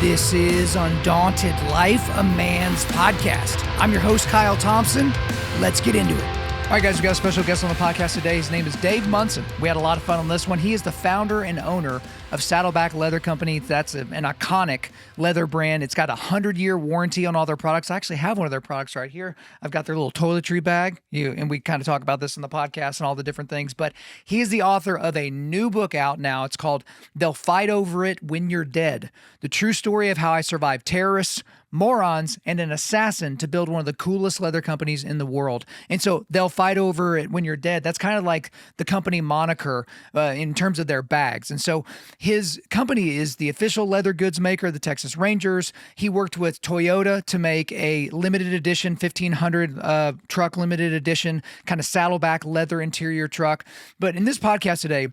This is Undaunted.Life, a man's podcast. I'm your host, Kyle Thompson. Let's get into it. All right, guys, we got a special guest on the podcast today. His name is Dave Munson. We had a lot of fun on this one. He is the founder and owner of Saddleback Leather Company. That's an iconic leather brand. It's got a 100-year warranty on all their products. I actually have one of their products right here. I've got their little toiletry bag, and we kind of talk about this in the podcast and all the different things. But he is the author of a new book out now. It's called They'll Fight Over It When You're Dead: The True Story of How I Survived Terrorists, Morons, and an Assassin to Build One of the Coolest Leather Companies in the World. And so they'll fight over it when you're dead. That's kind of like the company moniker in terms of their bags. And so his company is the official leather goods maker of the Texas Rangers. He worked with Toyota to make a limited edition 1500 truck limited edition kind of saddleback leather interior truck. But in this podcast today,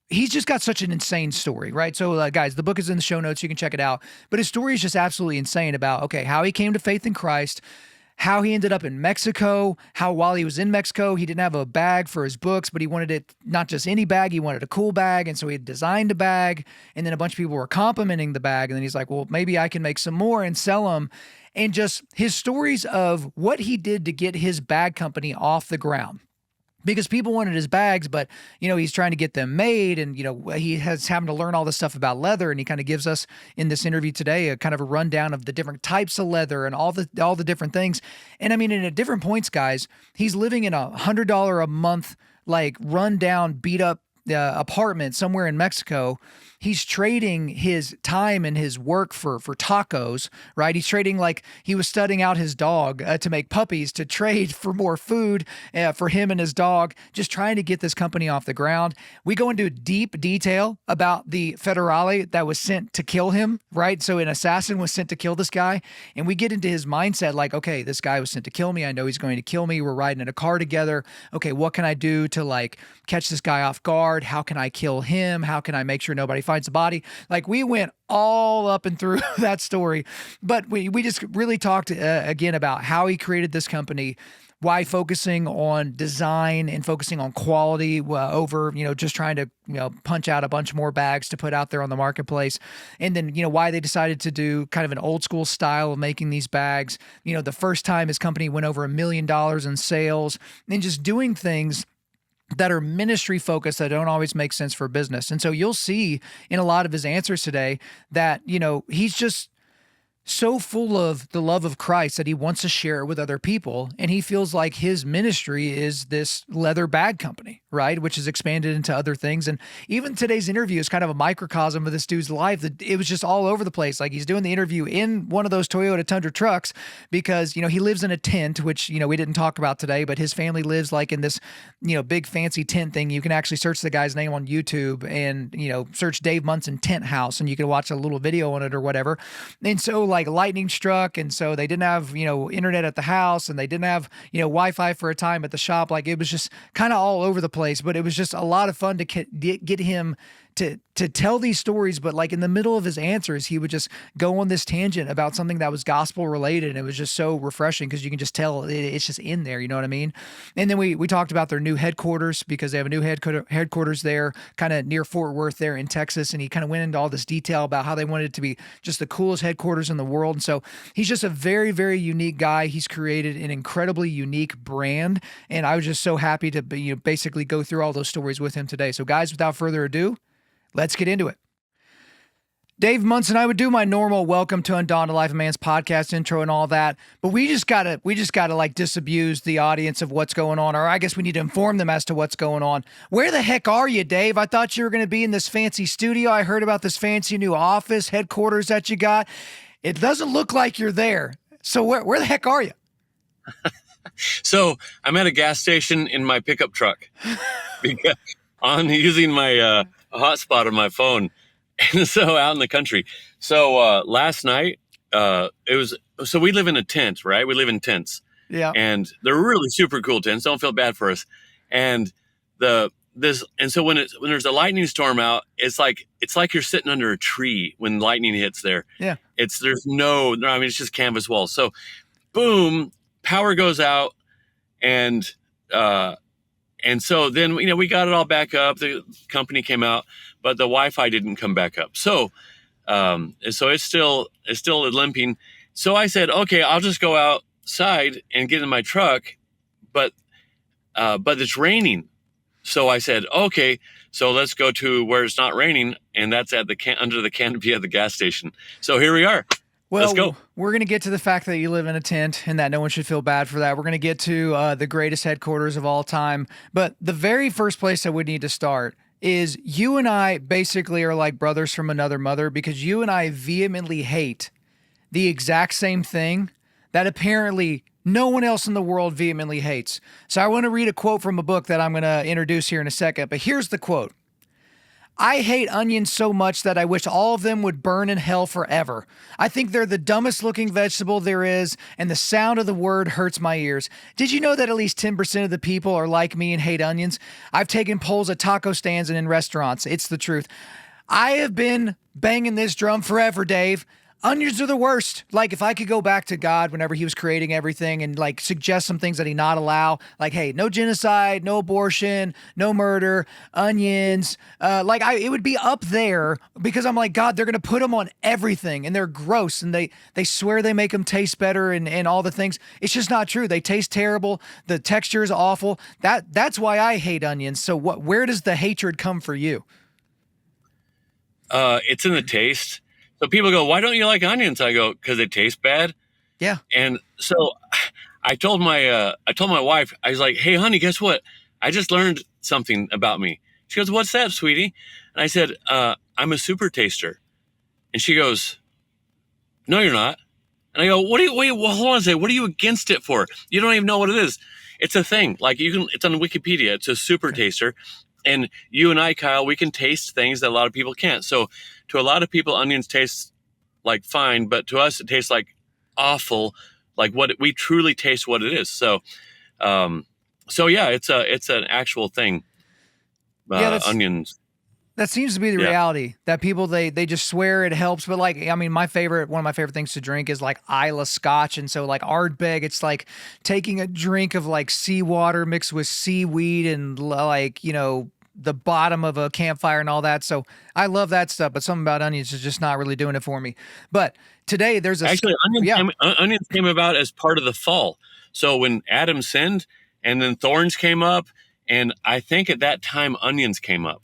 he's just got such an insane story, right? So guys, the book is in the show notes. You can check it out. But his story is just absolutely insane about, okay, how he came to faith in Christ, how he ended up in Mexico, how while he was in Mexico, he didn't have a bag for his books, but he wanted it, not just any bag, he wanted a cool bag. And so he had designed a bag, and then a bunch of people were complimenting the bag. And then he's like, well, maybe I can make some more and sell them. And just his stories of what he did to get his bag company off the ground. Because people wanted his bags, but, he's trying to get them made, and, he has having to learn all this stuff about leather, and he kind of gives us in this interview today a kind of a rundown of the different types of leather and all the different things. And I mean, and at different points, guys, he's living in $100 a month, like rundown, beat up apartment somewhere in Mexico. He's trading his time and his work for tacos, right? He's trading, like he was studying out his dog to make puppies, to trade for more food for him and his dog, just trying to get this company off the ground. We go into deep detail about the Federale that was sent to kill him, right? So an assassin was sent to kill this guy. And we get into his mindset like, okay, this guy was sent to kill me. I know he's going to kill me. We're riding in a car together. Okay, what can I do to like catch this guy off guard? How can I kill him? How can I make sure nobody finds the body? Like, we went all up and through that story, but we just really talked again about how he created this company, why focusing on design and focusing on quality over, just trying to, punch out a bunch more bags to put out there on the marketplace. And then, why they decided to do kind of an old school style of making these bags. The first time his company went over $1 million in sales, and just doing things that are ministry focused that don't always make sense for business. And so you'll see in a lot of his answers today that, he's just so full of the love of Christ that he wants to share it with other people. And he feels like his ministry is this leather bag company, right? Which is expanded into other things. And even today's interview is kind of a microcosm of this dude's life. It was just all over the place. Like, he's doing the interview in one of those Toyota Tundra trucks because, he lives in a tent, which, we didn't talk about today, but his family lives like in this, big fancy tent thing. You can actually search the guy's name on YouTube and, search Dave Munson tent house, and you can watch a little video on it or whatever. And so like lightning struck, and so they didn't have internet at the house, and they didn't have Wi-Fi for a time at the shop. Like, it was just kind of all over the place, but it was just a lot of fun to get him to tell these stories. But like in the middle of his answers, he would just go on this tangent about something that was gospel related. And it was just so refreshing because you can just tell it's just in there. You know what I mean? And then we talked about their new headquarters, because they have a new headquarters there kind of near Fort Worth there in Texas. And he kind of went into all this detail about how they wanted it to be just the coolest headquarters in the world. And so he's just a very, very unique guy. He's created an incredibly unique brand. And I was just so happy to basically go through all those stories with him today. So guys, without further ado, let's get into it. Dave Munson, I would do my normal welcome to Undaunted.Life, a man's podcast intro and all that, but we just gotta like disabuse the audience of what's going on, or I guess we need to inform them as to what's going on. Where the heck are you, Dave? I thought you were going to be in this fancy studio. I heard about this fancy new office headquarters that you got. It doesn't look like you're there. So where the heck are you? So I'm at a gas station in my pickup truck because I'm using my hotspot on my phone. And so out in the country. So last night, so we live in a tent, right? We live in tents. Yeah. And they're really super cool tents. Don't feel bad for us. And so when there's a lightning storm out, it's like you're sitting under a tree when lightning hits there. Yeah. It's just canvas walls. So boom, power goes out, and so then, we got it all back up. The company came out, but the Wi-Fi didn't come back up. So And so it's still limping. So I said, okay, I'll just go outside and get in my truck, but it's raining. So I said, okay, so let's go to where it's not raining, and that's at under the canopy of the gas station. So here we are. Well, let's go. We're going to get to the fact that you live in a tent and that no one should feel bad for that. We're going to get to the greatest headquarters of all time. But the very first place that we need to start is you and I basically are like brothers from another mother, because you and I vehemently hate the exact same thing that apparently no one else in the world vehemently hates. So I want to read a quote from a book that I'm going to introduce here in a second. But here's the quote. I hate onions so much that I wish all of them would burn in hell forever. I think they're the dumbest looking vegetable there is, and the sound of the word hurts my ears. Did you know that at least 10% of the people are like me and hate onions? I've taken polls at taco stands and in restaurants. It's the truth. I have been banging this drum forever, Dave. Onions are the worst. Like, if I could go back to God whenever he was creating everything and like suggest some things that he not allow, like, hey, no genocide, no abortion, no murder, onions, it would be up there, because I'm like, God, they're going to put them on everything and they're gross and they swear they make them taste better and all the things. It's just not true. They taste terrible. The texture is awful. That's why I hate onions. So where does the hatred come for you? It's in the taste. So people go, why don't you like onions? I go, because they taste bad. Yeah. And so I told my wife, I was like, hey, honey, guess what? I just learned something about me. She goes, what's that, sweetie? And I said, I'm a super taster. And she goes, no, you're not. And I go, wait, hold on a second. What are you against it for? You don't even know what it is. It's a thing. Like, it's on Wikipedia. It's a super taster. And you and I, Kyle, we can taste things that a lot of people can't. So to a lot of people, onions taste like fine, but to us, it tastes like awful. Like, what we truly taste what it is. So yeah, it's an actual thing. Onions. That seems to be the reality, that people, they just swear it helps. But like, I mean, one of my favorite things to drink is like Isla Scotch. And so like Ardbeg, it's like taking a drink of like seawater mixed with seaweed and like, the bottom of a campfire and all that. So I love that stuff, but something about onions is just not really doing it for me. But today there's onions came about as part of the fall. So when Adam sinned and then thorns came up, and I think at that time onions came up.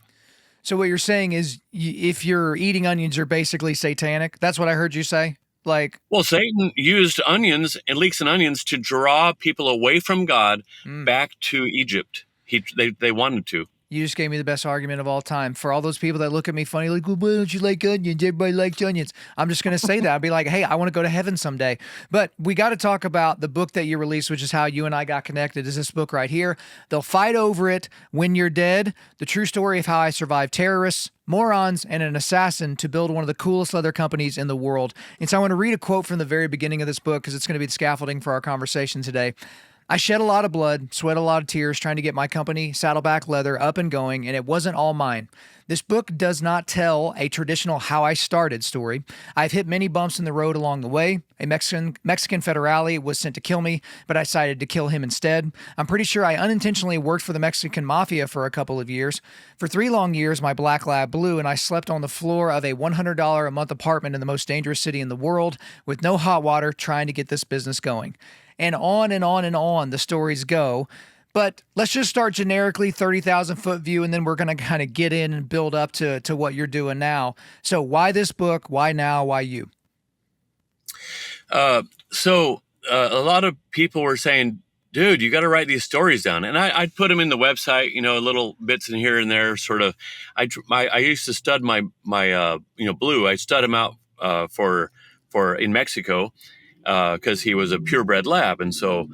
So what you're saying is if you're eating onions, you're basically satanic. That's what I heard you say. Well, Satan used onions and leeks and onions to draw people away from God back to Egypt. They wanted to. You just gave me the best argument of all time. For all those people that look at me funny, like, well, why don't you like onions? Everybody likes onions. I'm just going to say that. I'd be like, hey, I want to go to heaven someday. But we got to talk about the book that you released, which is how you and I got connected, is this book right here. They'll Fight Over It When You're Dead. The true story of how I survived terrorists, morons, and an assassin to build one of the coolest leather companies in the world. And so I want to read a quote from the very beginning of this book, because it's going to be the scaffolding for our conversation today. I shed a lot of blood, sweat a lot of tears trying to get my company, Saddleback Leather, up and going, and it wasn't all mine. This book does not tell a traditional how I started story. I've hit many bumps in the road along the way. A Mexican Federale was sent to kill me, but I decided to kill him instead. I'm pretty sure I unintentionally worked for the Mexican Mafia for a couple of years. For 3 long years, my black lab blew, and I slept on the floor of a $100 a month apartment in the most dangerous city in the world with no hot water, trying to get this business going. And on and on and on the stories go. But let's just start generically, 30,000 foot view, and then we're going to kind of get in and build up to what you're doing now. So why this book? Why now? Why you? A lot of people were saying, dude, you got to write these stories down. And I'd put them in the website, little bits in here and there, sort of. I used to stud my Blue. I stud him out for in Mexico. Because he was a purebred lab, and so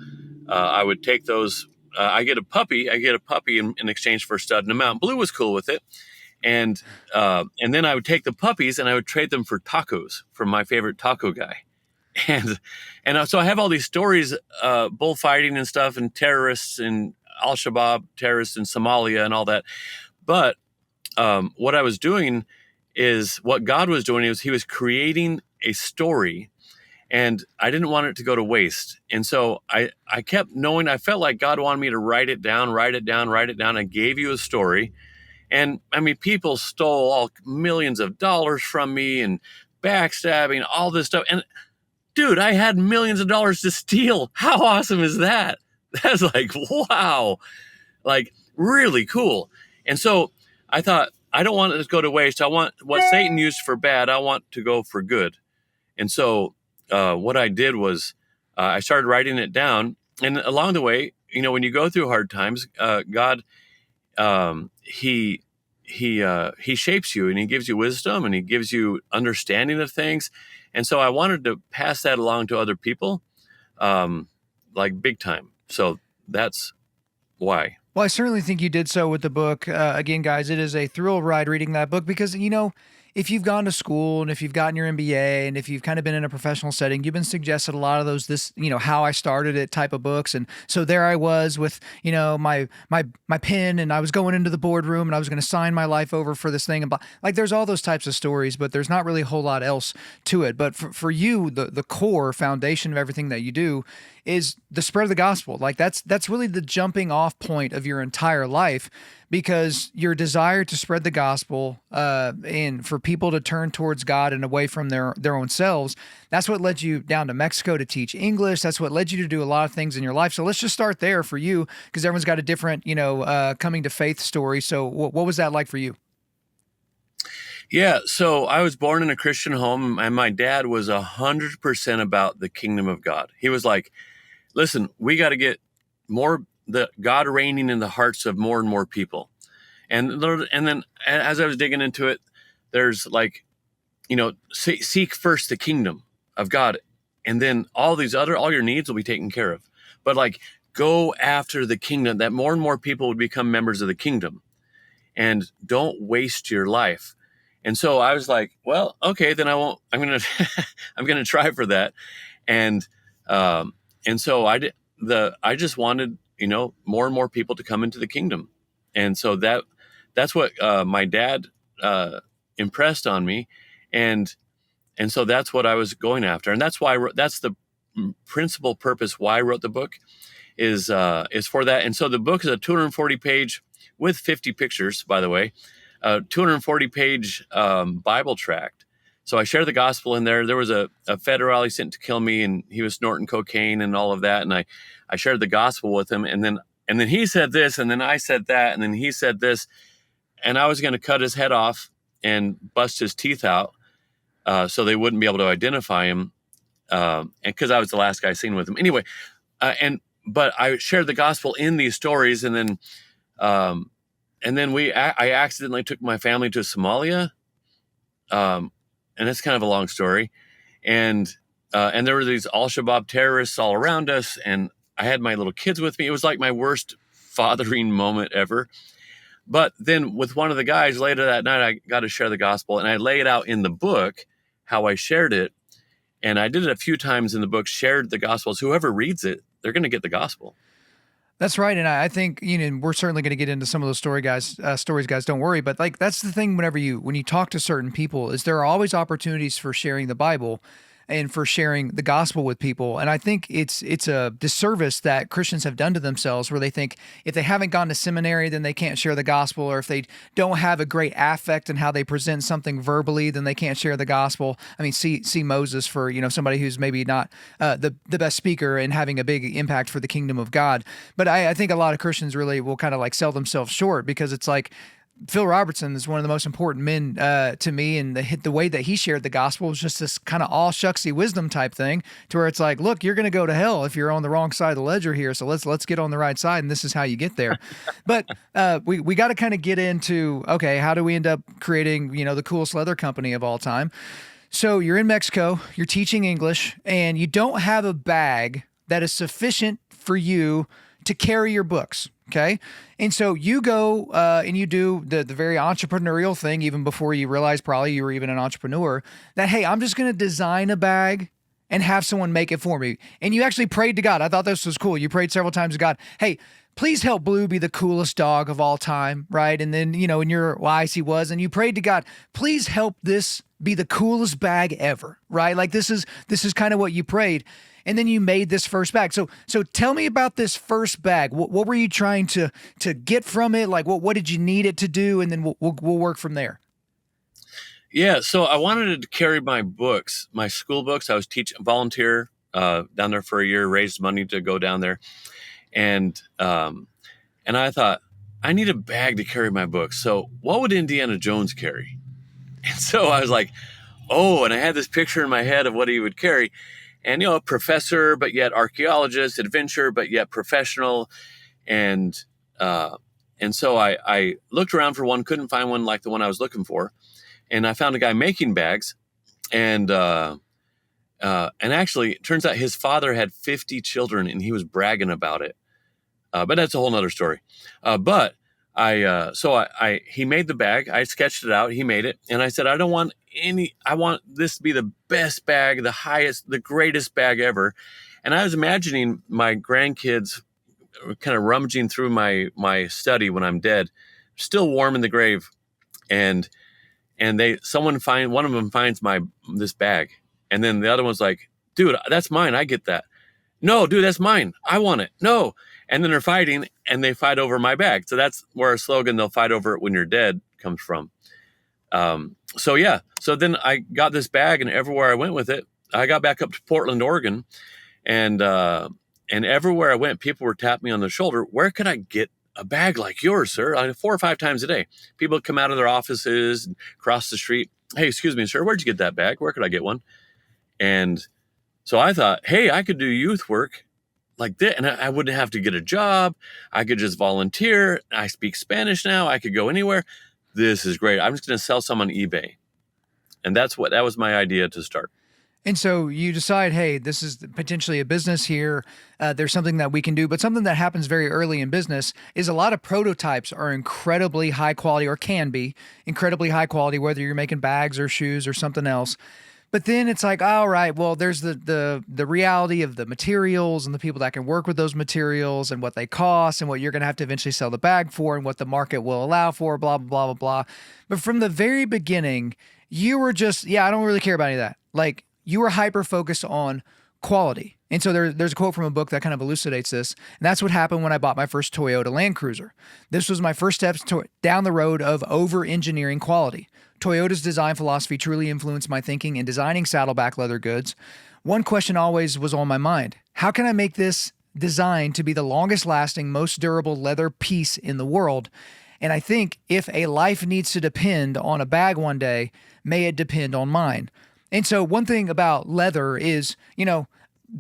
I would take those. I get a puppy in exchange for studding him out. Blue was cool with it, and then I would take the puppies and I would trade them for tacos from my favorite taco guy, and so I have all these stories, bullfighting and stuff, and terrorists and Al-Shabaab terrorists in Somalia and all that. But what I was doing is what God was doing. He was creating a story. And I didn't want it to go to waste. And so I kept knowing, I felt like God wanted me to write it down. I gave you a story. And I mean, people stole all millions of dollars from me and backstabbing, all this stuff. And dude, I had millions of dollars to steal. How awesome is that? That's like, wow, like really cool. And so I thought, I don't want it to go to waste. I want what Satan used for bad, I want to go for good. And so what I did was I started writing it down. And along the way, you know, when you go through hard times, God, he shapes you, and he gives you wisdom, and he gives you understanding of things. And so I wanted to pass that along to other people, like big time. So that's why. Well, I certainly think you did so with the book. Again, guys, it is a thrill ride reading that book because, you know, if you've gone to school and if you've gotten your MBA and if you've kind of been in a professional setting, you've been suggested a lot of those, you know, how I started it type of books. And so there I was with, you know, my pen, and I was going into the boardroom and I was going to sign my life over for this thing. And like, there's all those types of stories, but there's not really a whole lot else to it. But for you, the core foundation of everything that you do is the spread of the gospel. Like that's really the jumping off point of your entire life, because your desire to spread the gospel and for people to turn towards God and away from their own selves, that's what led you down to Mexico to teach English. That's what led you to do a lot of things in your life. So let's just start there for you, because everyone's got a different, you know, coming to faith story. So what was that like for you? Yeah, so I was born in a Christian home, and my dad was 100% about the kingdom of God. He was like, listen, we got to get more the God reigning in the hearts of more and more people. And then as I was digging into it, there's like, you know, seek first the kingdom of God, and then all your needs will be taken care of. But like, go after the kingdom, that more and more people would become members of the kingdom, and don't waste your life. And so I was like, well, okay, then I won't, I'm going to try for that. And so I just wanted, you know, more and more people to come into the kingdom. And so that's what my dad impressed on me. And so that's what I was going after. And that's why that's the principal purpose why I wrote the book is for that. And so the book is a 240 page with 50 pictures, by the way, 240 page Bible tract. So I share the gospel in there. There was a Federale sent to kill me, and he was snorting cocaine and all of that. And I shared the gospel with him. And then he said this, and then I said that, and then he said this. And I was going to cut his head off and bust his teeth out so they wouldn't be able to identify him. And because I was the last guy seen with him. Anyway, but I shared the gospel in these stories. And then I accidentally took my family to Somalia. And it's kind of a long story. And there were these Al-Shabaab terrorists all around us, and I had my little kids with me. It was like my worst fathering moment ever. But then with one of the guys later that night, I got to share the gospel, and I lay it out in the book, how I shared it. And I did it a few times in the book, shared the gospels. Whoever reads it, they're going to get the gospel. That's right. And I think, you know, we're certainly going to get into some of those stories, guys, don't worry. But like, that's the thing, when you talk to certain people, is there are always opportunities for sharing the Bible and for sharing the gospel with people. And I think it's a disservice that Christians have done to themselves, where they think if they haven't gone to seminary, then they can't share the gospel, or if they don't have a great affect in how they present something verbally, then they can't share the gospel. I mean, see Moses, for, you know, somebody who's maybe not the best speaker and having a big impact for the kingdom of God. But I think a lot of Christians really will kind of like sell themselves short, because it's like, Phil Robertson is one of the most important men to me, and the way that he shared the gospel was just this kind of all shucksy wisdom type thing, to where it's like, look, you're going to go to hell if you're on the wrong side of the ledger here. So let's get on the right side, and this is how you get there. But we got to kind of get into, okay, how do we end up creating, you know, the coolest leather company of all time? So you're in Mexico, you're teaching English, and you don't have a bag that is sufficient for you to carry your books. Okay. And so you go and you do the very entrepreneurial thing, even before you realize probably you were even an entrepreneur, that, hey, I'm just going to design a bag and have someone make it for me. And you actually prayed to God. I thought this was cool. You prayed several times to God, hey, please help Blue be the coolest dog of all time, right? And then, you know, in your eyes he was, and you prayed to God, please help this be the coolest bag ever, right? Like this is kind of what you prayed. and then you made this first bag. So tell me about this first bag. What were you trying to get from it? Like what did you need it to do? And then we'll work from there. Yeah. So I wanted to carry my books, my school books. I was volunteer down there for a year, raised money to go down there. And I thought, I need a bag to carry my books. So what would Indiana Jones carry? And so I was like, oh, and I had this picture in my head of what he would carry. And, a professor, but yet archaeologist, adventure, but yet professional. And so I looked around for one, couldn't find one like the one I was looking for. And I found a guy making bags. And actually, it turns out his father had 50 children and he was bragging about it. But that's a whole nother story. But he made the bag. I sketched it out. He made it. And I said, I want this to be the best bag, the highest, the greatest bag ever. And I was imagining my grandkids kind of rummaging through my study when I'm dead, still warm in the grave. And one of them finds this bag. And then the other one's like, dude, that's mine. I get that. No, dude, that's mine. I want it. No. And then they're fighting and they fight over my bag. So that's where our slogan, they'll fight over it when you're dead, comes from. So then I got this bag, and everywhere I went with it, I got back up to Portland, Oregon. And everywhere I went, people were tapping me on the shoulder. Where could I get a bag like yours, sir? 4 or 5 times a day. People would come out of their offices and cross the street. Hey, excuse me, sir, where'd you get that bag? Where could I get one? And so I thought, hey, I could do youth work like that, and I wouldn't have to get a job. I could just volunteer. I speak Spanish now. I could go anywhere. This is great. I'm just going to sell some on eBay. And that was my idea to start. And so you decide, hey, this is potentially a business here. There's something that we can do. But something that happens very early in business is a lot of prototypes are incredibly high quality, or can be incredibly high quality, whether you're making bags or shoes or something else. But then it's like, all right, well, there's the reality of the materials and the people that can work with those materials and what they cost and what you're going to have to eventually sell the bag for and what the market will allow for, blah, blah, blah, blah, blah. But from the very beginning, you were just, I don't really care about any of that. Like, you were hyper-focused on quality. And so there's a quote from a book that kind of elucidates this. And that's what happened when I bought my first Toyota Land Cruiser. This was my first steps down the road of over-engineering quality. Toyota's design philosophy truly influenced my thinking in designing Saddleback leather goods. One question always was on my mind. How can I make this design to be the longest lasting, most durable leather piece in the world? And I think if a life needs to depend on a bag one day, may it depend on mine. And so one thing about leather is,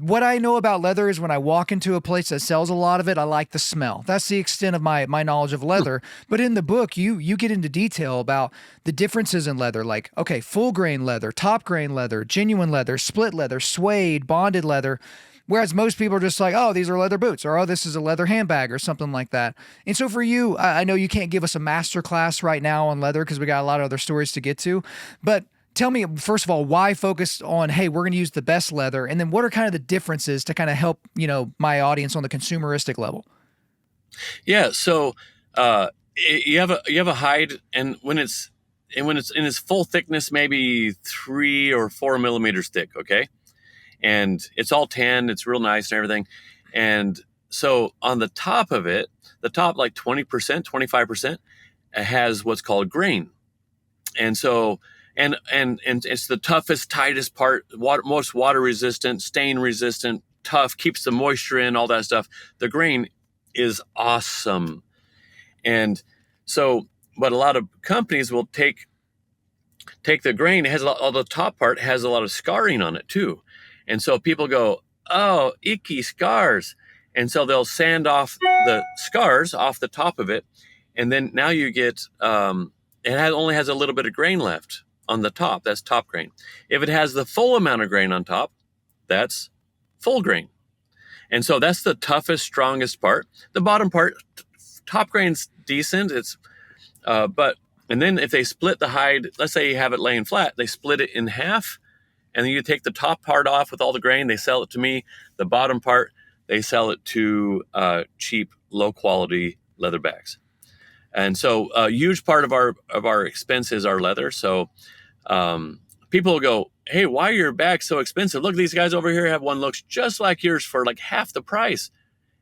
what I know about leather is when I walk into a place that sells a lot of it, I like the smell. That's the extent of my knowledge of leather. But in the book, you get into detail about the differences in leather, like, okay, full grain leather, top grain leather, genuine leather, split leather, suede, bonded leather. Whereas most people are just like, oh, these are leather boots, or oh, this is a leather handbag or something like that. And so for you, I know you can't give us a master class right now on leather because we got a lot of other stories to get to, but tell me, first of all, why focus on, hey, we're going to use the best leather? And then what are kind of the differences to kind of help, my audience on the consumeristic level? Yeah. So, you have a hide, and when it's in its full thickness, maybe 3 or 4 millimeters thick. Okay. And it's all tanned. It's real nice and everything. And so on the top of it, the top, like 20%, 25% has what's called grain. And so, and it's the toughest, tightest part, most water resistant, stain resistant, tough, keeps the moisture in, all that stuff. The grain is awesome. And so, but a lot of companies will take the grain. It has all the top part has a lot of scarring on it too. And so people go, oh, icky scars. And so they'll sand off the scars off the top of it. And then now you get, only has a little bit of grain left on the top. That's top grain. If it has the full amount of grain on top, that's full grain. And so that's the toughest, strongest part. The bottom part, top grain's decent. And then if they split the hide, let's say you have it laying flat, they split it in half, and then you take the top part off with all the grain, they sell it to me. The bottom part, they sell it to cheap, low quality leather bags. And so a huge part of our expense is our leather. So people will go, "Hey, why are your bags so expensive? Look, these guys over here have one looks just like yours for like half the price."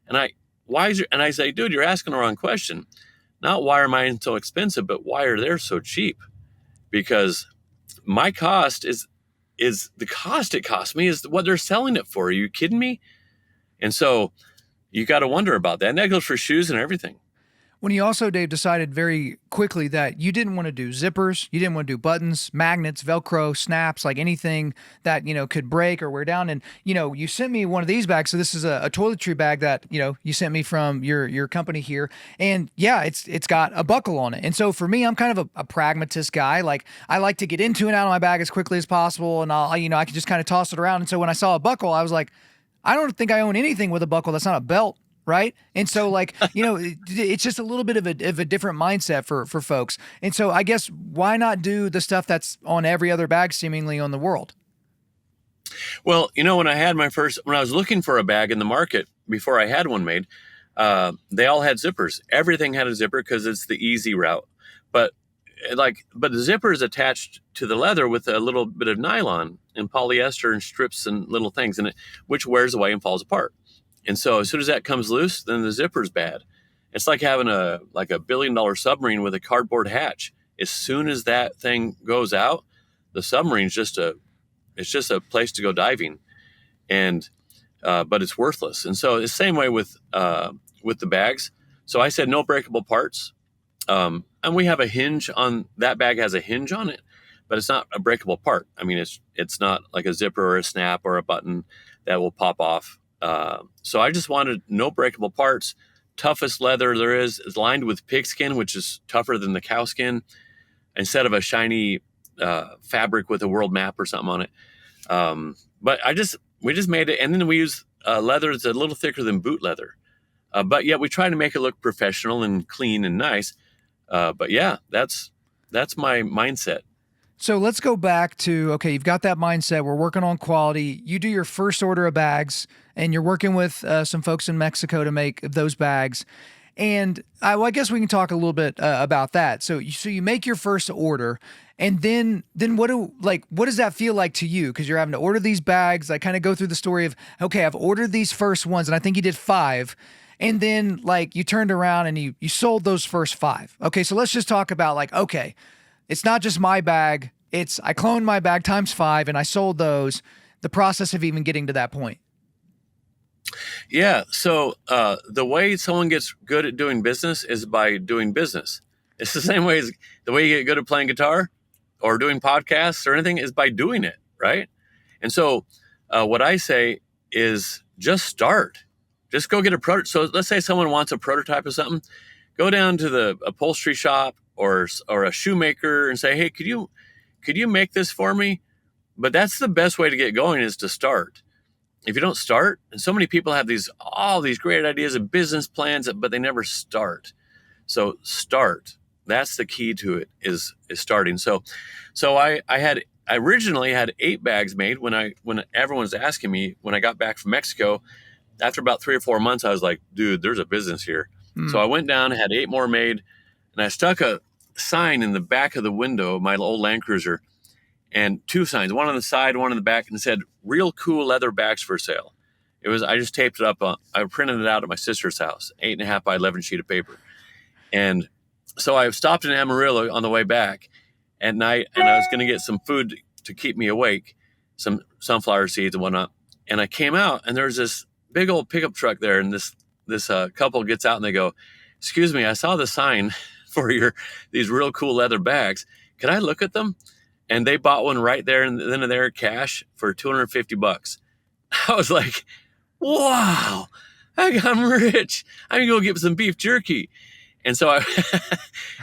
And I say, "Dude, you're asking the wrong question. Not why are mine so expensive, but why are theirs so cheap? Because my cost is the cost it costs me is what they're selling it for. Are you kidding me?" And so you got to wonder about that. And that goes for shoes and everything. When you also, Dave, decided very quickly that you didn't want to do zippers, you didn't want to do buttons, magnets, Velcro, snaps, like anything that, could break or wear down. And, you sent me one of these bags. So this is a toiletry bag that, you sent me from your company here. And yeah, it's got a buckle on it. And so for me, I'm kind of a pragmatist guy. Like I like to get into and out of my bag as quickly as possible. And I can just kind of toss it around. And so when I saw a buckle, I was like, I don't think I own anything with a buckle that's not a belt. Right. And so it's just a little bit of a different mindset for folks. And so I guess why not do the stuff that's on every other bag seemingly on the world? Well, when I was looking for a bag in the market before I had one made, they all had zippers. Everything had a zipper because it's the easy route. But the zipper is attached to the leather with a little bit of nylon and polyester and strips and little things in it, which wears away and falls apart. And so as soon as that comes loose, then the zipper's bad. It's like having a $1 billion submarine with a cardboard hatch. As soon as that thing goes out, the submarine's just a place to go diving, and but it's worthless. And so it's the same way with the bags. So I said no breakable parts, and we have a hinge on that bag has a hinge on it, but it's not a breakable part. I mean, it's not like a zipper or a snap or a button that will pop off. So I just wanted no breakable parts. Toughest leather there is lined with pigskin, which is tougher than the cow skin, instead of a shiny fabric with a world map or something on it. But we just made it, and then we use leather that's a little thicker than boot leather. But yet we try to make it look professional and clean and nice. But yeah, that's my mindset. So let's go back to, okay, you've got that mindset. We're working on quality. You do your first order of bags, and you're working with some folks in Mexico to make those bags. And I guess we can talk a little bit about that. So you make your first order, and then what does that feel like to you? Because you're having to order these bags. I kind of go through the story of, okay, I've ordered these first ones, and I think you did 5. And then you turned around and you sold those first 5. Okay, so let's just talk about okay, it's not just my bag. I cloned my bag times 5 and I sold those. The process of even getting to that point. Yeah. So the way someone gets good at doing business is by doing business. It's the same way as the way you get good at playing guitar or doing podcasts or anything is by doing it. Right. And so what I say is just start. Just go get a prototype. So let's say someone wants a prototype of something. Go down to the upholstery shop or a shoemaker and say, hey, could you make this for me? But that's the best way to get going, is to start. If you don't start, and so many people have all these great ideas and business plans, but they never start. So start. That's the key to it, is starting. So I originally had 8 bags made when everyone was asking me when I got back from Mexico. After about 3 or 4 months, I was like, dude, there's a business here. So I went down and had 8 more made, and I stuck a sign in the back of the window of my old Land Cruiser, and 2 signs, one on the side, one on the back, and it said, real cool leather bags for sale. I just taped it up. I printed it out at my sister's house, 8.5 by 11 sheet of paper. And so I stopped in Amarillo on the way back at night, and I was going to get some food to keep me awake, some sunflower seeds and whatnot. And I came out, and there's this big old pickup truck there, and this couple gets out and they go, excuse me, I saw the sign for these real cool leather bags. Can I look at them? And they bought one right there and then and there, cash, for $250. I was like, wow, I'm rich. I'm gonna go get some beef jerky. And so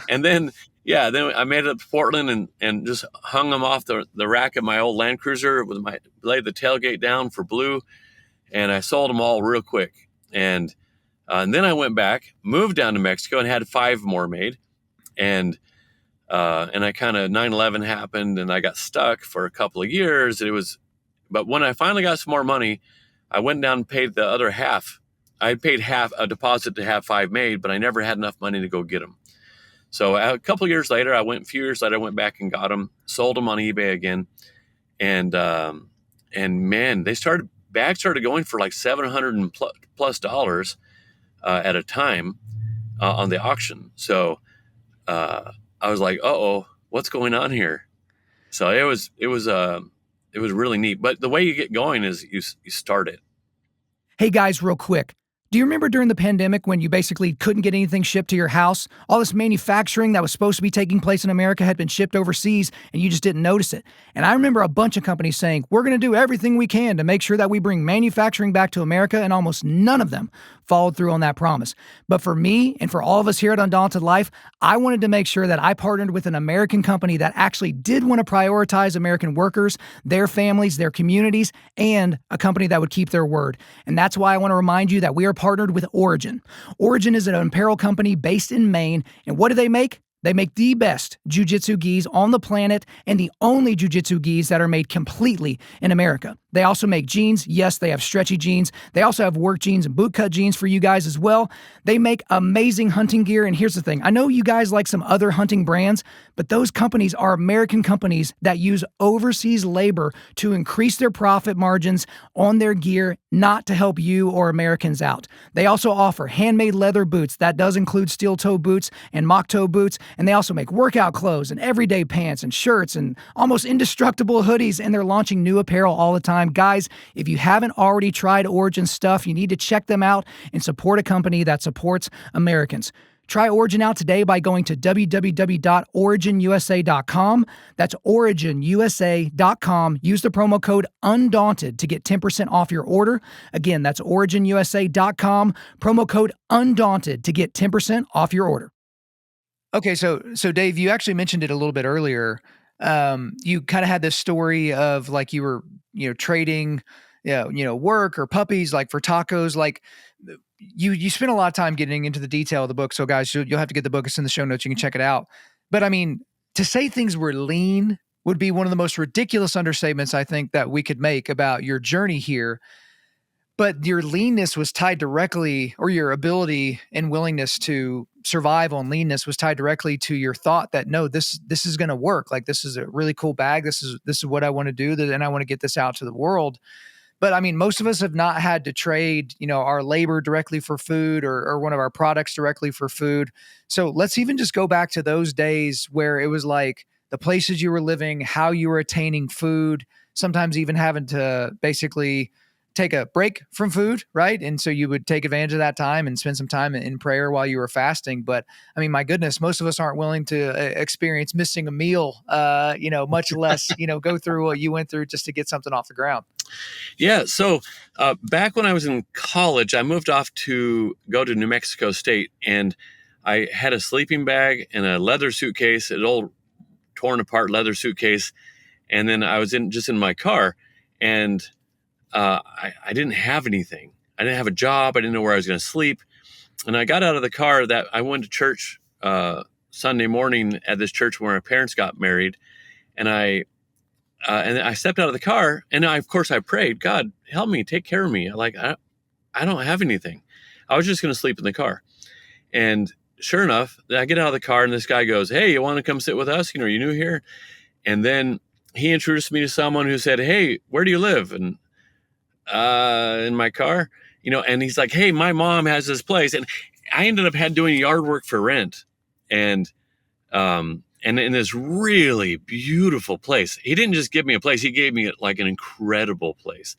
then I made it up to Portland and just hung them off the rack of my old Land Cruiser laid the tailgate down for blue, and I sold them all real quick. And then I went back, moved down to Mexico, and had 5 more made. And I kind of 9/11 happened, and I got stuck for a couple of years. But when I finally got some more money, I went down and paid the other half. I paid half a deposit to have 5 made, but I never had enough money to go get them. So a few years later, I went back and got them, sold them on eBay again. and man, bags started going for like $700 and plus dollars at a time on the auction. So I was like, oh, what's going on here? So it was really neat. But the way you get going is you start it. Hey guys, real quick. Do you remember during the pandemic when you basically couldn't get anything shipped to your house? All this manufacturing that was supposed to be taking place in America had been shipped overseas and you just didn't notice it. And I remember a bunch of companies saying, we're going to do everything we can to make sure that we bring manufacturing back to America, and almost none of them followed through on that promise. But for me and for all of us here at Undaunted Life, I wanted to make sure that I partnered with an American company that actually did want to prioritize American workers, their families, their communities, and a company that would keep their word. And that's why I want to remind you that we are partnered with Origin. Origin is an apparel company based in Maine, and what do they make? They make the best jiu-jitsu gis on the planet and the only jiu-jitsu gis that are made completely in America. They also make jeans. Yes, they have stretchy jeans. They also have work jeans and bootcut jeans for you guys as well. They make amazing hunting gear. And here's the thing. I know you guys like some other hunting brands, but those companies are American companies that use overseas labor to increase their profit margins on their gear, not to help you or Americans out. They also offer handmade leather boots. That does include steel toe boots and mock toe boots. And they also make workout clothes and everyday pants and shirts and almost indestructible hoodies. And they're launching new apparel all the time. Guys, if you haven't already tried Origin stuff, you need to check them out and support a company that supports Americans. Try Origin out today by going to www.originusa.com. That's originusa.com. Use the promo code UNDAUNTED to get 10% off your order. Again, that's originusa.com. Promo code UNDAUNTED to get 10% off your order. Okay, so Dave, you actually mentioned it a little bit earlier. You kind of had this story of like you were, trading, work or puppies, like for tacos. Like you spent a lot of time getting into the detail of the book. So guys, you'll have to get the book. It's in the show notes. You can check it out. But I mean, to say things were lean would be one of the most ridiculous understatements I think that we could make about your journey here. But your leanness was tied directly, or your ability and willingness to survive on leanness was tied directly to your thought that, no, this is going to work. Like, this is a really cool bag. This is what I want to do, and I want to get this out to the world. But I mean, most of us have not had to trade, our labor directly for food or one of our products directly for food. So let's even just go back to those days where it was like the places you were living, how you were attaining food, sometimes even having to basically take a break from food, right? And so you would take advantage of that time and spend some time in prayer while you were fasting. But I mean, my goodness, most of us aren't willing to experience missing a meal, much less, go through what you went through just to get something off the ground. Yeah. So back when I was in college, I moved off to go to New Mexico State, and I had a sleeping bag and a leather suitcase, an old torn apart leather suitcase. And then I was in my car, and I didn't have anything. I didn't have a job. I didn't know where I was going to sleep. And I got out of the car. That I went to church Sunday morning at this church where my parents got married. And I stepped out of the car, and of course I prayed, God, help me, take care of me. I don't have anything. I was just going to sleep in the car. And sure enough, I get out of the car, and this guy goes, hey, you want to come sit with us? Are you new here? And then he introduced me to someone who said, hey, where do you live? And in my car, and he's like, hey, my mom has this place. And I ended up doing yard work for rent, and in this really beautiful place. He didn't just give me a place. He gave me like an incredible place.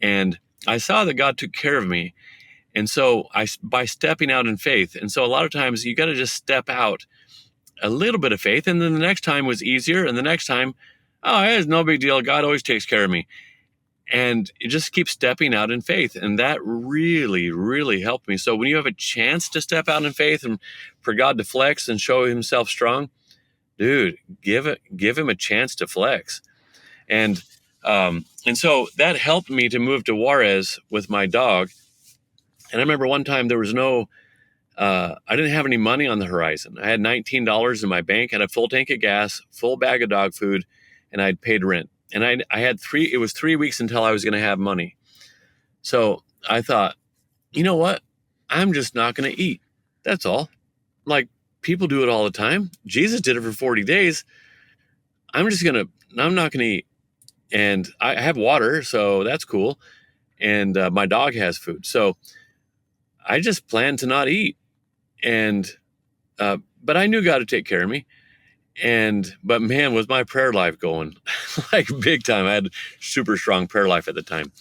And I saw that God took care of me. And so by stepping out in faith. And so a lot of times you got to just step out a little bit of faith. And then the next time was easier. And the next time, oh, it's no big deal. God always takes care of me. And you just keep stepping out in faith. And that really, really helped me. So when you have a chance to step out in faith and for God to flex and show himself strong, dude, give him a chance to flex. And so that helped me to move to Juarez with my dog. And I remember one time there was I didn't have any money on the horizon. I had $19 in my bank, had a full tank of gas, full bag of dog food, and I'd paid rent. And I had it was 3 weeks until I was going to have money. So I thought, you know what? I'm just not going to eat. That's all. Like, people do it all the time. Jesus did it for 40 days. I'm not going to eat. and I have water, so that's cool. And my dog has food. So I just planned to not eat. And, but I knew God would take care of me. But man, was my prayer life going like big time. I had super strong prayer life at the time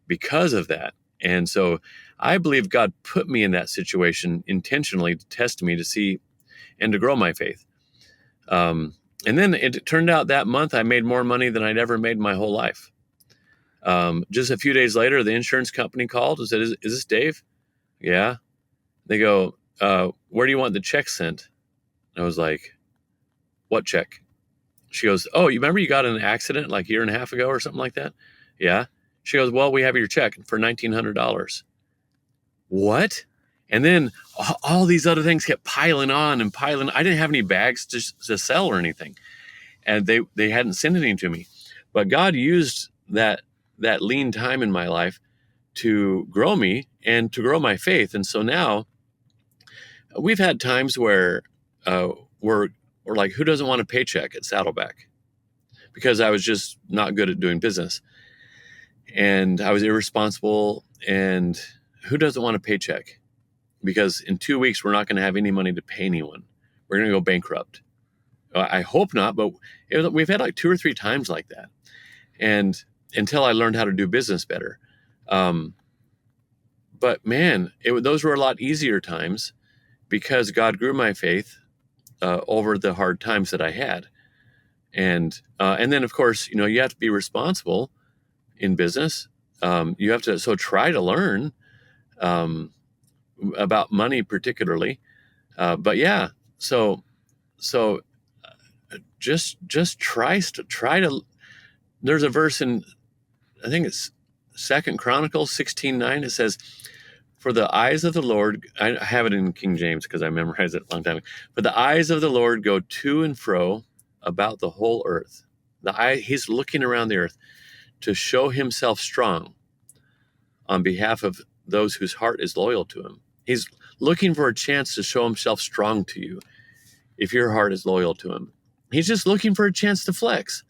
because of that. And so I believe God put me in that situation intentionally to test me, to see and to grow my faith. And then it turned out that month I made more money than I'd ever made my whole life. Just a few days later, the insurance company called and said, is this Dave? Yeah. They go, where do you want the check sent? I was like, what check? She goes, oh, you remember you got in an accident like a year and a half ago or something like that? Yeah. She goes, well, we have your check for $1,900. What? And then all these other things kept piling on and piling. I didn't have any bags to sell or anything. And they hadn't sent anything to me. But God used that lean time in my life to grow me and to grow my faith. And so now we've had times where we're like, who doesn't want a paycheck at Saddleback? Because I was just not good at doing business. And I was irresponsible. And who doesn't want a paycheck? Because in 2 weeks, we're not going to have any money to pay anyone. We're going to go bankrupt. I hope not, but we've had like 2 or 3 times like that. And until I learned how to do business better. But man, those were a lot easier times because God grew my faith over the hard times that I had. And then, of course, you have to be responsible in business. You have to try to learn about money particularly. But yeah, so just try to. There's a verse in, I think it's 2 Chronicles 16:9. It says, "For the eyes of the Lord," I have it in King James because I memorized it a long time ago. "For the eyes of the Lord go to and fro about the whole earth." He's looking around the earth to show himself strong on behalf of those whose heart is loyal to him. He's looking for a chance to show himself strong to you if your heart is loyal to him. He's just looking for a chance to flex.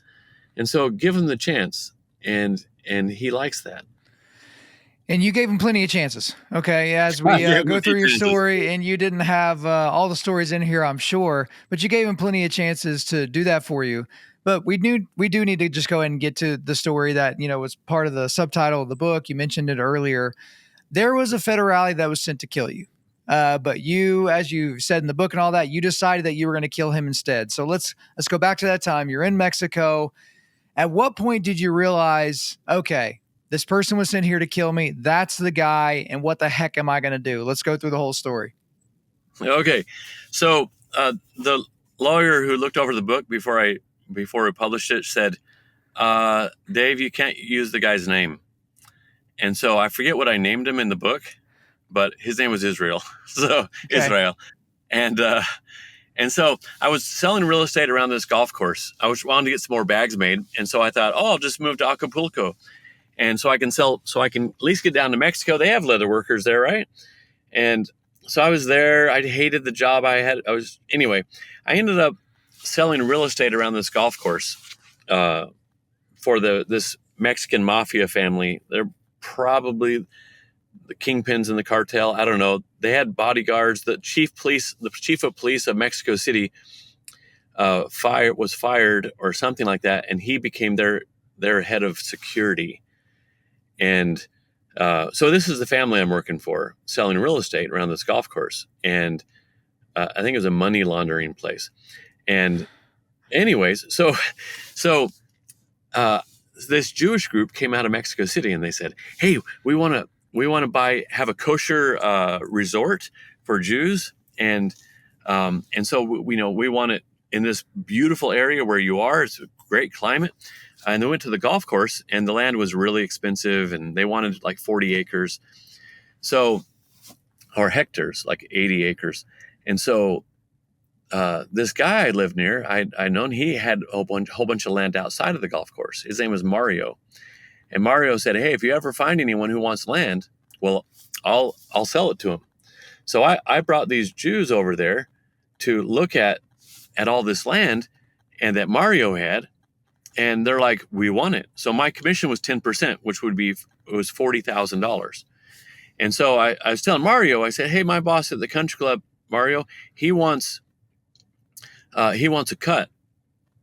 And so give him the chance, and he likes that. And you gave him plenty of chances, okay, as we go through your story, and you didn't have all the stories in here, I'm sure, but you gave him plenty of chances to do that for you. But we do need to just go ahead and get to the story that, was part of the subtitle of the book. You mentioned it earlier. There was a Federale that was sent to kill you. But you, as you said in the book and all that, you decided that you were going to kill him instead. So let's go back to that time. You're in Mexico. At what point did you realize, okay, this person was sent here to kill me. That's the guy. And what the heck am I going to do? Let's go through the whole story. Okay. So the lawyer who looked over the book before we published it said, Dave, you can't use the guy's name. And so I forget what I named him in the book, but his name was Israel. So okay. Israel. And so I was selling real estate around this golf course. I wanted to get some more bags made. And so I thought, I'll just move to Acapulco. And so I can at least get down to Mexico. They have leather workers there, right? And so I was there. I hated the job I had. Anyway, I ended up selling real estate around this golf course for this Mexican mafia family. They're probably the kingpins in the cartel. I don't know. They had bodyguards. The chief of police of Mexico City was fired or something like that, and he became their head of security. And so this is the family I'm working for, selling real estate around this golf course. And I think it was a money laundering place. And anyways, so this Jewish group came out of Mexico City, and they said, "Hey, we want to have a kosher resort for Jews, and so we want it in this beautiful area where you are. It's a great climate." And they went to the golf course, and the land was really expensive, and they wanted like 40 acres, or hectares, like 80 acres. And so this guy I lived near, I'd known, he had a whole bunch of land outside of the golf course. His name was Mario. And Mario said, "Hey, if you ever find anyone who wants land, well, I'll sell it to him." So I brought these Jews over there to look at all this land and that Mario had. And they're like, we won it. So my commission was 10%, which was $40,000. And so I was telling Mario, I said, hey, my boss at the country club, Mario, he wants a cut.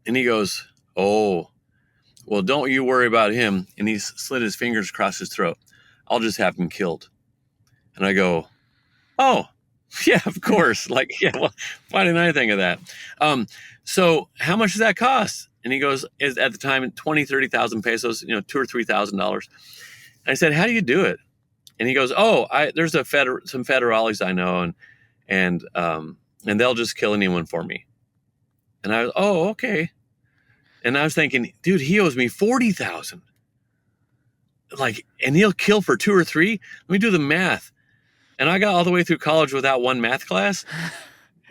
And he goes, oh, well, don't you worry about him. And he slid his fingers across his throat. I'll just have him killed. And I go, oh, yeah, of course. Like, yeah, well, why didn't I think of that? So how much does that cost? And he goes, is at the time, 20, 30,000 pesos, $2,000 or $3,000. I said, how do you do it? And he goes, oh, there's some federales I know, and they'll just kill anyone for me. And I was, oh, okay. And I was thinking, dude, he owes me 40,000. Like, and he'll kill for 2 or 3. Let me do the math. And I got all the way through college without one math class.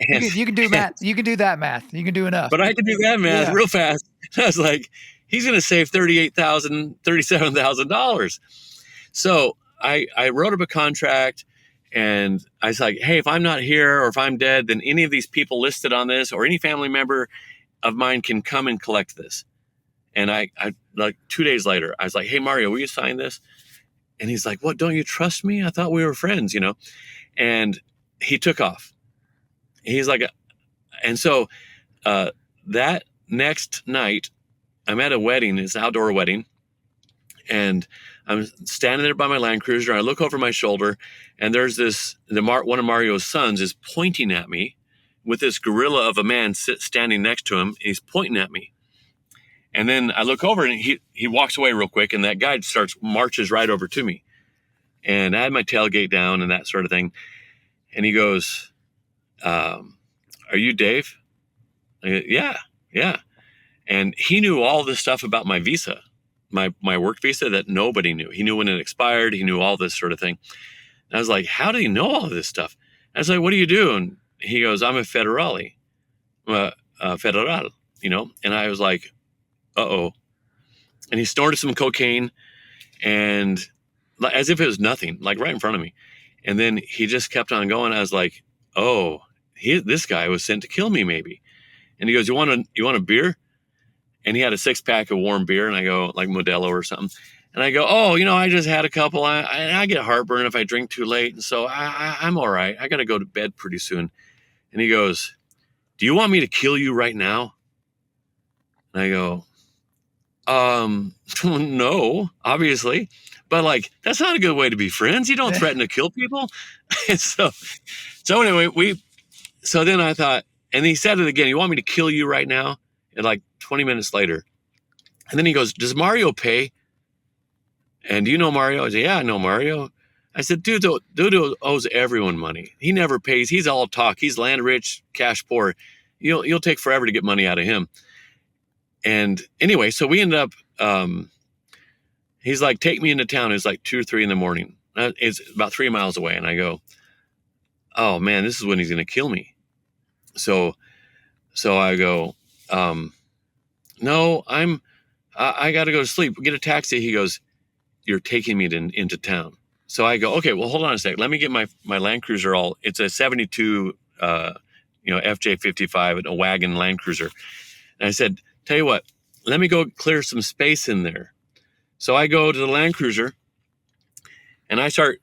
And, you can do math. You can do that math. You can do enough. But I can do that math real fast. I was like, he's going to save $38,000, $37,000. So I wrote up a contract, and I was like, hey, if I'm not here or if I'm dead, then any of these people listed on this or any family member of mine can come and collect this. And I like 2 days later, I was like, hey, Mario, will you sign this? And he's like, what, don't you trust me? I thought we were friends, And he took off. He's like, and so that next night, I'm at a wedding. It's an outdoor wedding. And I'm standing there by my Land Cruiser. I look over my shoulder, and there's one of Mario's sons is pointing at me with this gorilla of a man standing next to him. And he's pointing at me. And then I look over, and he walks away real quick, and that guy marches right over to me. And I had my tailgate down and that sort of thing. And he goes, are you Dave? I go, yeah. And he knew all this stuff about my visa, my work visa that nobody knew. He knew when it expired. He knew all this sort of thing. And I was like, how do you know all this stuff? I was like, what do you do? And he goes, I'm a Federale, Federale, And I was like, uh-oh. And he snorted some cocaine, and as if it was nothing, like right in front of me. And then he just kept on going. I was like, oh, this guy was sent to kill me maybe. And he goes, you want a beer? And he had a 6-pack of warm beer. And I go, like Modelo or something. And I go, oh, I just had a couple. I get heartburn if I drink too late. And so I'm all right. I got to go to bed pretty soon. And he goes, do you want me to kill you right now? And I go, no, obviously. But like, that's not a good way to be friends. You don't threaten to kill people. And so anyway, so then I thought, and he said it again, you want me to kill you right now? And like 20 minutes later. And then he goes, does Mario pay? And do you know Mario? I said, yeah, I know Mario. I said, dude owes everyone money. He never pays. He's all talk. He's land rich, cash poor. You'll take forever to get money out of him. And anyway, so we ended up, he's like, take me into town. It's like 2 or 3 in the morning. It's about 3 miles away. And I go, oh man, this is when he's going to kill me. So I go, no, I got to go to sleep. Get a taxi. He goes, you're taking me into town. So I go, okay, well, hold on a sec. Let me get my Land Cruiser it's a 72, FJ55 and a wagon Land Cruiser. And I said, tell you what, let me go clear some space in there. So I go to the Land Cruiser, and I start,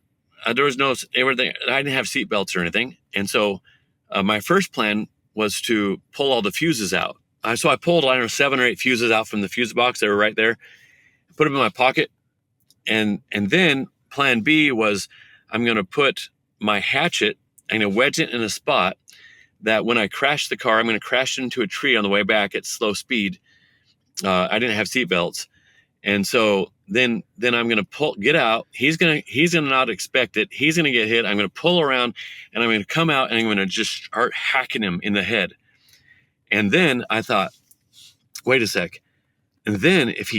there was no, everything, I didn't have seat belts or anything. And so my first plan was to pull all the fuses out. So I pulled, 7 or 8 fuses out from the fuse box. They were right there. Put them in my pocket. And then plan B was I'm going to put my hatchet, I'm going to wedge it in a spot that when I crash the car, I'm going to crash into a tree on the way back at slow speed. I didn't have seat belts. And so then I'm going to get out. He's going to not expect it. He's going to get hit. I'm going to pull around, and I'm going to come out, and I'm going to just start hacking him in the head. And then I thought, wait a sec. And then if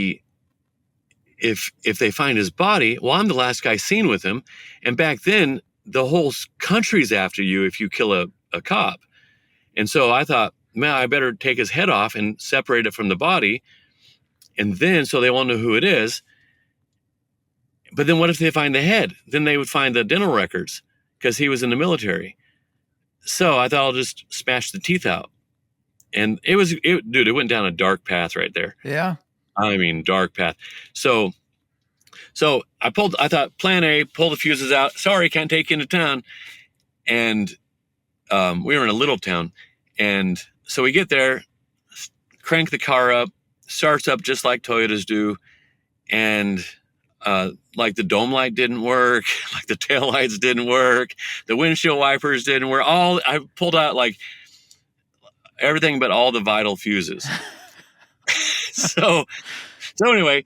they find his body, well, I'm the last guy seen with him. And back then, the whole country's after you if you kill a cop. And so I thought, man, I better take his head off and separate it from the body. And then, so they won't know who it is. But then what if they find the head? Then they would find the dental records because he was in the military. So I thought I'll just smash the teeth out. And it went down a dark path right there. Yeah. I mean, dark path. So I thought plan A, pull the fuses out. Sorry, can't take you into town. And we were in a little town. And so we get there, crank the car up, starts up just like Toyotas do. And like the dome light didn't work, like the tail lights didn't work, the windshield wipers didn't work. I pulled out like everything but all the vital fuses. so anyway,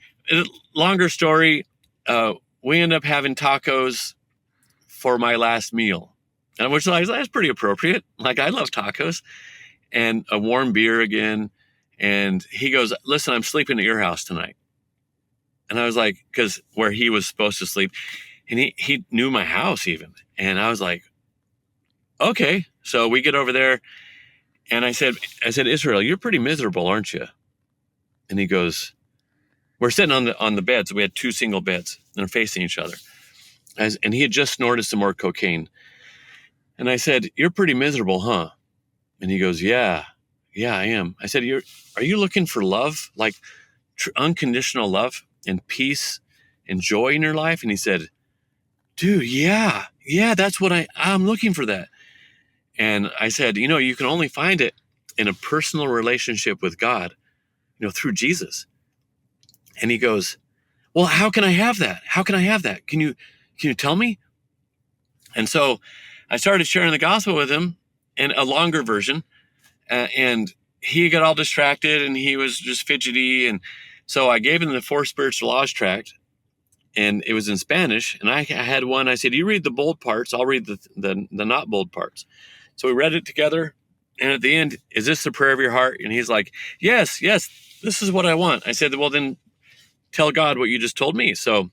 longer story. We end up having tacos for my last meal, and which that's pretty appropriate. Like, I love tacos, and a warm beer again. And he goes, "Listen, I'm sleeping at your house tonight." And I was like, because where he was supposed to sleep, and he knew my house even. And I was like, okay. So we get over there, and I said, Israel, you're pretty miserable, aren't you? And he goes, we're sitting on the bed. So we had two single beds and they're facing each other. And he had just snorted some more cocaine. And I said, you're pretty miserable, huh? And he goes, yeah, I am. I said, are you looking for love? Like unconditional love and peace and joy in your life? And he said, dude, yeah, that's what I'm looking for that. And I said, you can only find it in a personal relationship with God, through Jesus. And he goes, well, how can I have that? Can you tell me? And so I started sharing the gospel with him in a longer version. And he got all distracted and he was just fidgety. And so I gave him the 4 Spiritual Laws tract, and it was in Spanish. And I had one. I said, you read the bold parts, I'll read the not bold parts. So we read it together. And at the end, is this the prayer of your heart? And he's like, yes, this is what I want. I said, well, then tell God what you just told me. So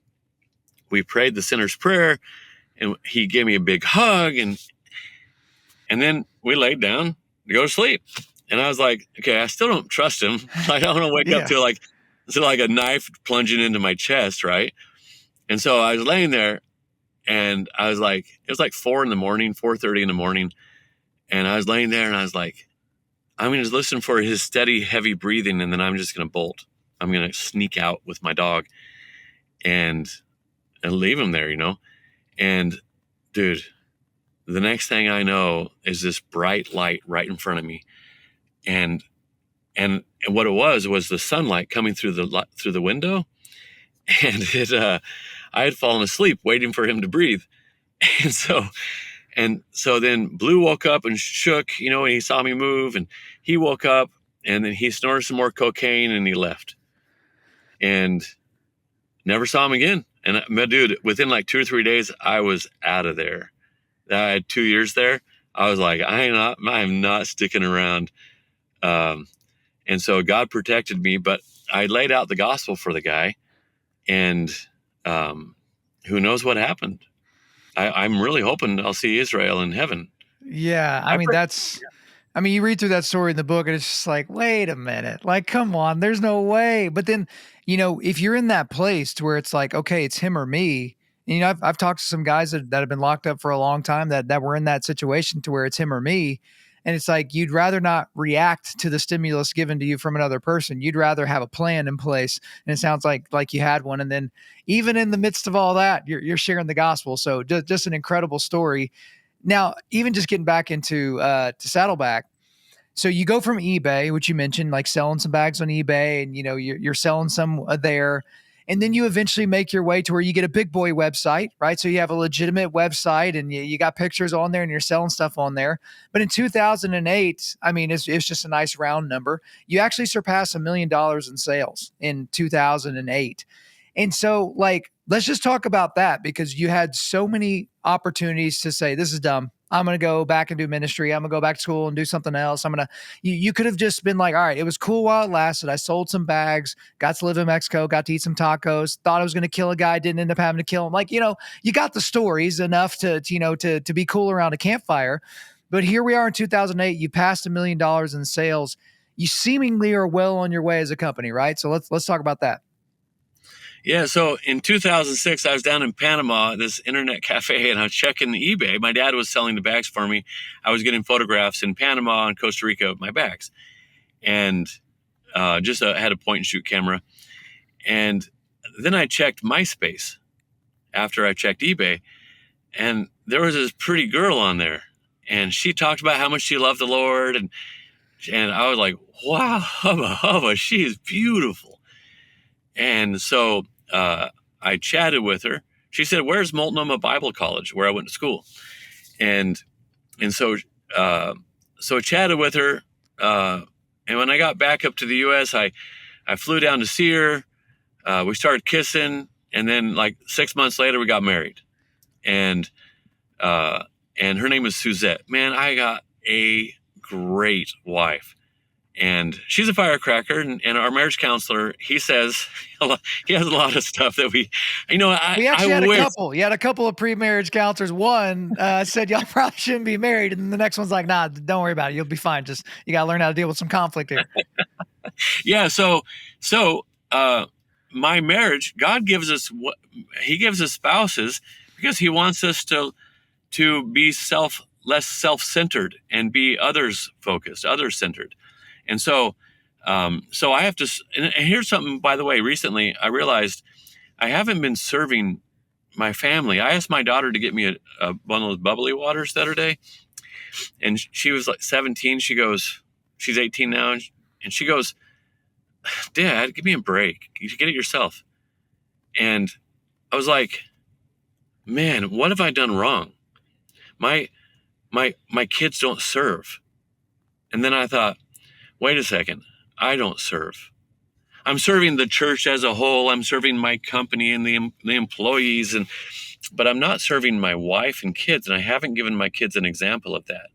we prayed the sinner's prayer, and he gave me a big hug. And then we laid down to go to sleep. And I was like, okay, I still don't trust him. I don't want to wake up to like a knife plunging into my chest, right? And so I was laying there, and I was like, it was like 4:30 in the morning. And I was laying there, and I was like, I'm going to listen for his steady, heavy breathing, and then I'm just going to bolt. I'm going to sneak out with my dog and leave him there, And dude, the next thing I know is this bright light right in front of me. And what it was the sunlight coming through the window. And I had fallen asleep waiting for him to breathe. And so then Blue woke up and shook, and he saw me move, and he woke up, and then he snorted some more cocaine, and he left. And never saw him again. And dude, within like 2 or 3 days, I was out of there. I had 2 years there. I was like, I'm not sticking around. And so God protected me, but I laid out the gospel for the guy, and who knows what happened. I'm really hoping I'll see Israel in heaven. Yeah. I mean, you read through that story in the book, and it's just like, wait a minute, like, come on, there's no way. But then, if you're in that place to where it's like, okay, it's him or me. And, I've talked to some guys that have been locked up for a long time that were in that situation to where it's him or me. And it's like, you'd rather not react to the stimulus given to you from another person. You'd rather have a plan in place. And it sounds like you had one. And then even in the midst of all that, you're sharing the gospel. So just an incredible story. Now, even just getting back into to Saddleback. So you go from eBay, which you mentioned, like selling some bags on eBay, and you're selling some there. And then you eventually make your way to where you get a big boy website, right? So you have a legitimate website, and you got pictures on there, and you're selling stuff on there. But in 2008, I mean, it's just a nice round number. You actually surpassed $1 million in sales in 2008. And so, like, let's just talk about that, because you had so many opportunities to say, this is dumb. I'm going to go back and do ministry. I'm going to go back to school and do something else. You could have just been like, all right, it was cool while it lasted. I sold some bags, got to live in Mexico, got to eat some tacos, thought I was going to kill a guy, didn't end up having to kill him. Like, you got the stories enough to be cool around a campfire. But here we are in 2008, you passed $1 million in sales. You seemingly are well on your way as a company, right? So let's talk about that. Yeah, so in 2006, I was down in Panama at this internet cafe, and I was checking eBay. My dad was selling the bags for me. I was getting photographs in Panama and Costa Rica of my bags. And had a point and shoot camera. And then I checked MySpace after I checked eBay, and there was this pretty girl on there, and she talked about how much she loved the Lord, and I was like, wow, hubba, she is beautiful. And so I chatted with her. She said, "Where's Multnomah Bible College, where I went to school?" And so I chatted with her. And when I got back up to the U.S., I flew down to see her. We started kissing, and then like 6 months later, we got married. And her name was Suzette. Man, I got a great wife. And she's a firecracker, and our marriage counselor, he says he has a lot of stuff that we actually had a couple. You had a couple of pre-marriage counselors. One said y'all probably shouldn't be married, and the next one's like, "Nah, don't worry about it. You'll be fine. Just you got to learn how to deal with some conflict here." Yeah. So my marriage, God gives us He gives us spouses because He wants us to be less self-centered and be others-focused, others-centered. And so I have to, and here's something, by the way, recently I realized I haven't been serving my family. I asked my daughter to get me one of those bubbly waters the other day, and she was like 17. She's 18 now, and she goes, "Dad, give me a break. You should get it yourself." And I was like, man, what have I done wrong? My kids don't serve. And then I thought, wait a second, I don't serve. I'm serving the church as a whole. I'm serving my company and the employees, but I'm not serving my wife and kids. And I haven't given my kids an example of that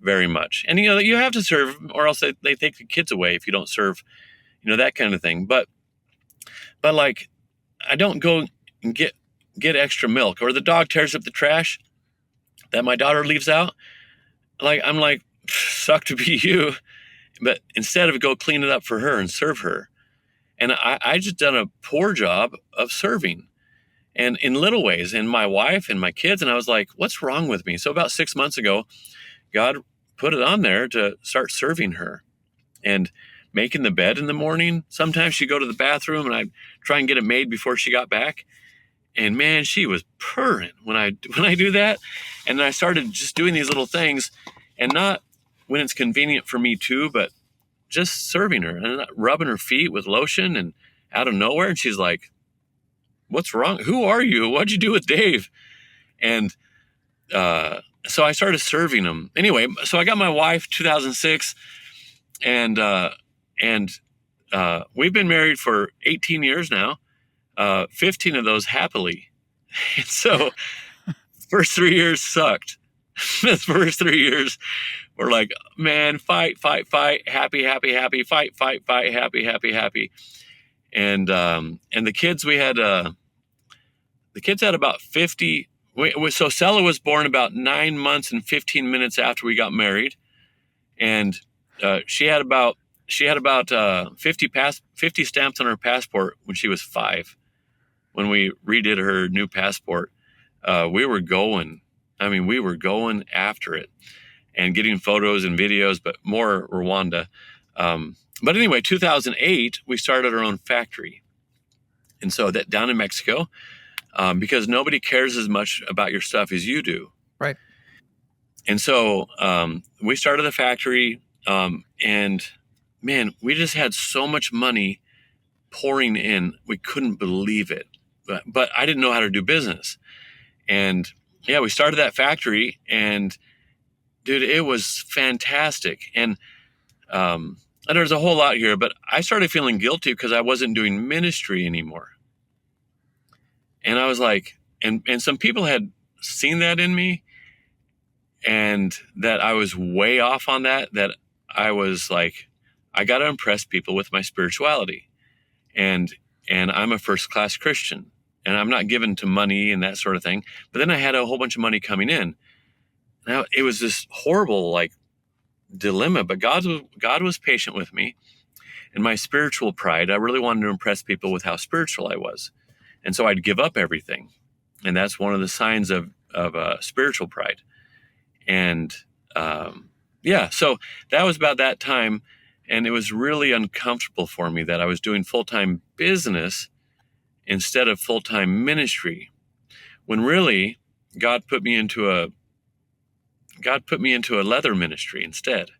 very much. And you have to serve, or else they take the kids away if you don't serve, that kind of thing. But like, I don't go and get extra milk, or the dog tears up the trash that my daughter leaves out. Like, I'm like, suck to be you. But instead of go clean it up for her and serve her. And I just done a poor job of serving, and in little ways, and my wife and my kids. And I was like, what's wrong with me? So about 6 months ago, God put it on there to start serving her and making the bed in the morning. Sometimes she'd go to the bathroom and I'd try and get it made before she got back. And man, she was purring when I do that. And then I started just doing these little things, and not when it's convenient for me too, but just serving her and rubbing her feet with lotion, and out of nowhere. And she's like, what's wrong? Who are you? What'd you do with Dave? And so I started serving them. Anyway, so I got my wife 2006, and we've been married for 18 years now, 15 of those happily. And so first 3 years sucked. The first 3 years were like, man, fight, happy, fight, happy. And the kids, the kids had about 50. So Stella was born about 9 months and 15 minutes after we got married. And she had about 50 stamps on her passport when she was 5. When we redid her new passport, we were going after it and getting photos and videos, but more Rwanda. But anyway, 2008, we started our own factory. And so that down in Mexico, because nobody cares as much about your stuff as you do. Right. And so we started the factory, and man, we just had so much money pouring in. We couldn't believe it. But I didn't know how to do business. And yeah, we started that factory, and dude, it was fantastic. And there's a whole lot here, but I started feeling guilty because I wasn't doing ministry anymore. And I was like, and some people had seen that in me, and that I was way off on that I was like, I got to impress people with my spirituality. And I'm a first-class Christian, and I'm not given to money and that sort of thing. But then I had a whole bunch of money coming in. Now it was this horrible dilemma, but God was patient with me. And my spiritual pride, I really wanted to impress people with how spiritual I was. And so I'd give up everything. And that's one of the signs of spiritual pride. And so that was about that time. And it was really uncomfortable for me that I was doing full-time business instead of full-time ministry, when really God put me into a leather ministry instead.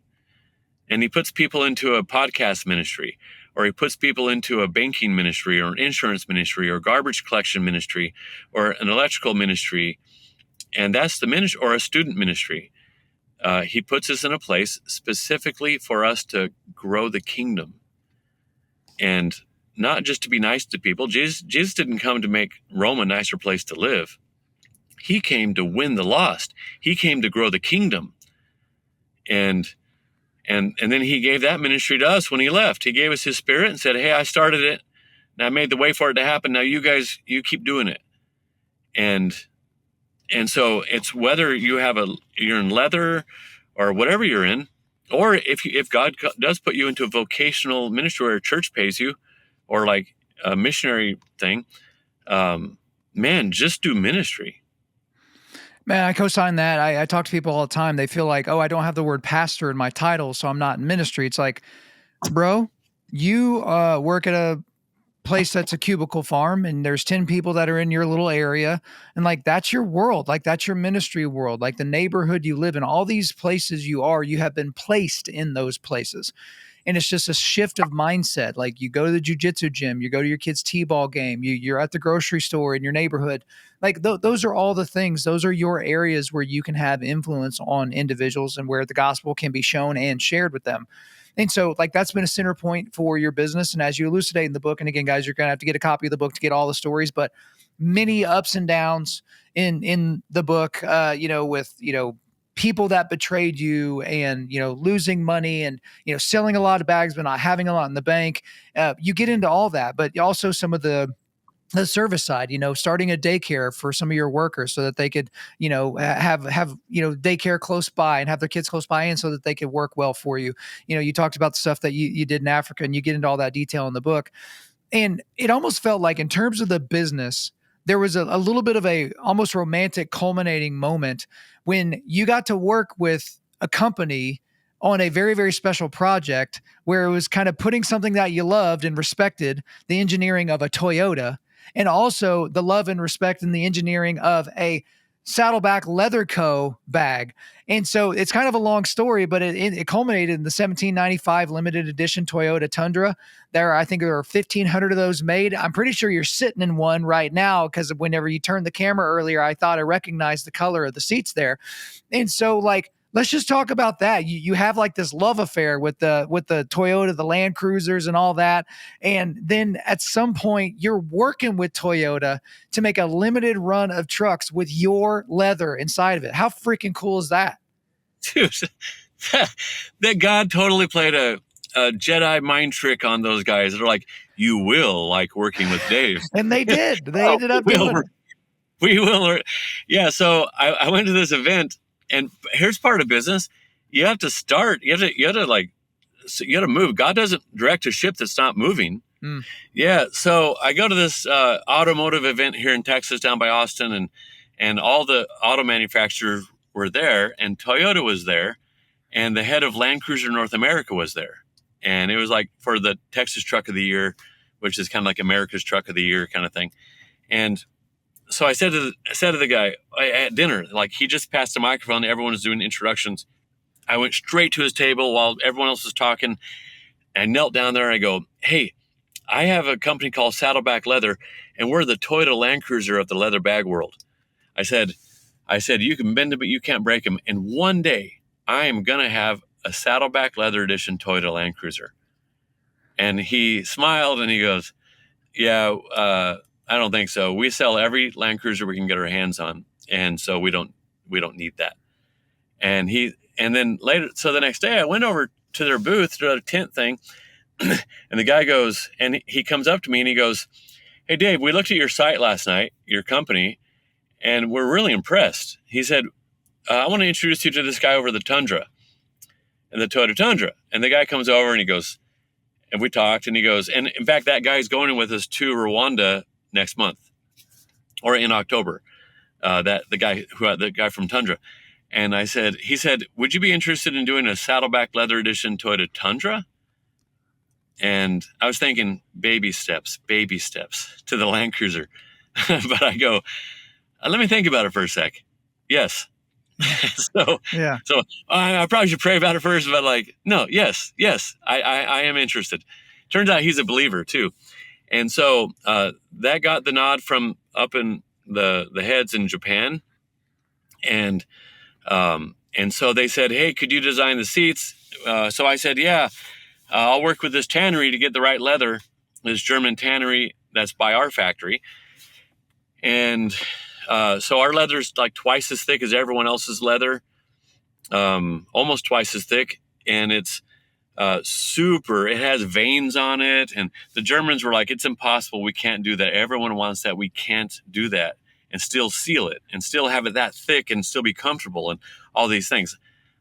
And he puts people into a podcast ministry, or he puts people into a banking ministry, or an insurance ministry, or garbage collection ministry, or an electrical ministry. And that's the ministry, or a student ministry. He puts us in a place specifically for us to grow the kingdom, and not just to be nice to people. Jesus didn't come to make Rome a nicer place to live. He came to win the lost. He came to grow the kingdom. And then he gave that ministry to us when he left. He gave us his spirit and said, hey, I started it and I made the way for it to happen. Now you guys, you keep doing it. And so it's whether you're in leather or whatever you're in, or if God does put you into a vocational ministry where a church pays you, or like a missionary thing, man, just do ministry. Man, I co-sign that. I talk to people all the time. They feel like, oh, I don't have the word pastor in my title, so I'm not in ministry. It's like, bro, you work at a place that's a cubicle farm, and there's 10 people that are in your little area, and like that's your world, like that's your ministry world, like the neighborhood you live in, all these places you have been placed in those places. And it's just a shift of mindset. Like you go to the jujitsu gym, you go to your kid's t-ball game, you're at the grocery store in your neighborhood. Like those are all the things. Those are your areas where you can have influence on individuals and where the gospel can be shown and shared with them. And so like that's been a center point for your business. And as you elucidate in the book, and again, guys, you're going to have to get a copy of the book to get all the stories, but many ups and downs in the book, with, people that betrayed you, and, losing money, and, selling a lot of bags, but not having a lot in the bank. You get into all that, but also some of the service side, starting a daycare for some of your workers so that they could, have daycare close by and have their kids close by, and so that they could work well for you. You talked about the stuff that you did in Africa, and you get into all that detail in the book. And it almost felt like, in terms of the business, there was a little bit of a almost romantic culminating moment when you got to work with a company on a very, very special project where it was kind of putting something that you loved and respected, the engineering of a Toyota, and also the love and respect and the engineering of a Saddleback Leather Co bag. And so it's kind of a long story, but it culminated in the 1795 limited edition Toyota Tundra. I think there are 1,500 of those made. I'm pretty sure you're sitting in one right now, because whenever you turned the camera earlier, I thought I recognized the color of the seats there. And so like, let's just talk about that. You have like this love affair with the Toyota, the Land Cruisers and all that. And then at some point you're working with Toyota to make a limited run of trucks with your leather inside of it. How freaking cool is that? Dude, that God totally played a Jedi mind trick on those guys. They're like, you will like working with Dave. And they did. They ended up doing it. We will. Yeah. So I went to this event. And here's part of business. You have to start. You have to move. God doesn't direct a ship that's not moving. Mm. Yeah. So I go to this automotive event here in Texas, down by Austin, and all the auto manufacturers were there, and Toyota was there, and the head of Land Cruiser North America was there. And it was like for the Texas Truck of the Year, which is kind of like America's Truck of the Year kind of thing. And so I said to the guy at dinner, like he just passed the microphone, everyone was doing introductions. I went straight to his table while everyone else was talking. I knelt down there and I go, hey, I have a company called Saddleback Leather, and we're the Toyota Land Cruiser of the leather bag world. I said, you can bend them, but you can't break them. And one day I am going to have a Saddleback Leather Edition Toyota Land Cruiser. And he smiled and he goes, yeah, I don't think so. We sell every Land Cruiser we can get our hands on, and so we don't need that. And then later, so the next day, I went over to their booth, to a tent thing, and the guy goes, and he comes up to me and he goes, "Hey, Dave, we looked at your site last night, your company, and we're really impressed." He said, "I want to introduce you to this guy over the Tundra, and the Toyota Tundra." And the guy comes over and he goes, and we talked, and he goes, and in fact, that guy's going with us to Rwanda next month, or in October. The guy from Tundra. And he said, "Would you be interested in doing a Saddleback Leather Edition Toyota Tundra?" And I was thinking baby steps to the Land Cruiser. But I go, let me think about it for a sec. Yes. so Yeah. so I probably should pray about it first, but like, no, yes, I am interested. Turns out he's a believer too. And so that got the nod from up in the heads in Japan. And so they said, hey, could you design the seats? So I said, yeah, I'll work with this tannery to get the right leather, this German tannery that's by our factory. And so our leather's like twice as thick as everyone else's leather, almost twice as thick. And it's super, it has veins on it. And the Germans were like, it's impossible. We can't do that. Everyone wants that. We can't do that and still seal it and still have it that thick and still be comfortable and all these things.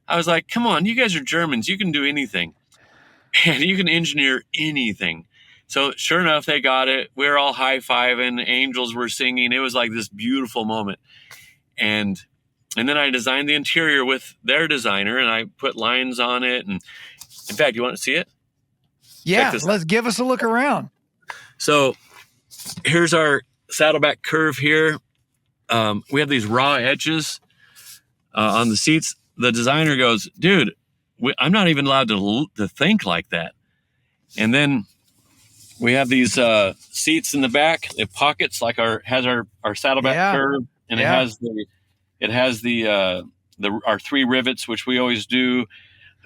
I was like, come on, you guys are Germans. You can do anything and you can engineer anything. So sure enough, they got it. We were all high-fiving. Angels were singing. It was like this beautiful moment. And then I designed the interior with their designer, and I put lines on it. And in fact, you want to see it? Yeah, let's give us a look around. So here's our saddleback curve here. We have these raw edges on the seats. The designer goes, dude, I'm not even allowed to think like that. And then we have these seats in the back. They have pockets like our saddleback curve, and it has our 3 rivets, which we always do.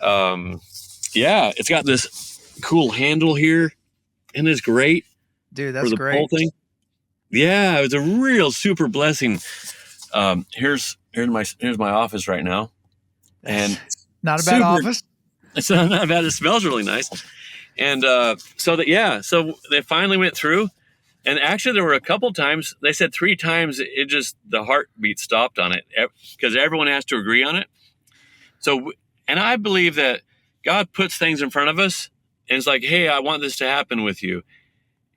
It's got this cool handle here, and it's great. Dude, that's for the great. whole thing. Yeah, it was a real super blessing. Here's my office right now, and not a bad office. It's not bad. It smells really nice. And so they finally went through, and actually there were a couple times, they said 3 times, it just, the heartbeat stopped on it because everyone has to agree on it. So, and I believe that God puts things in front of us and it's like, hey, I want this to happen with you.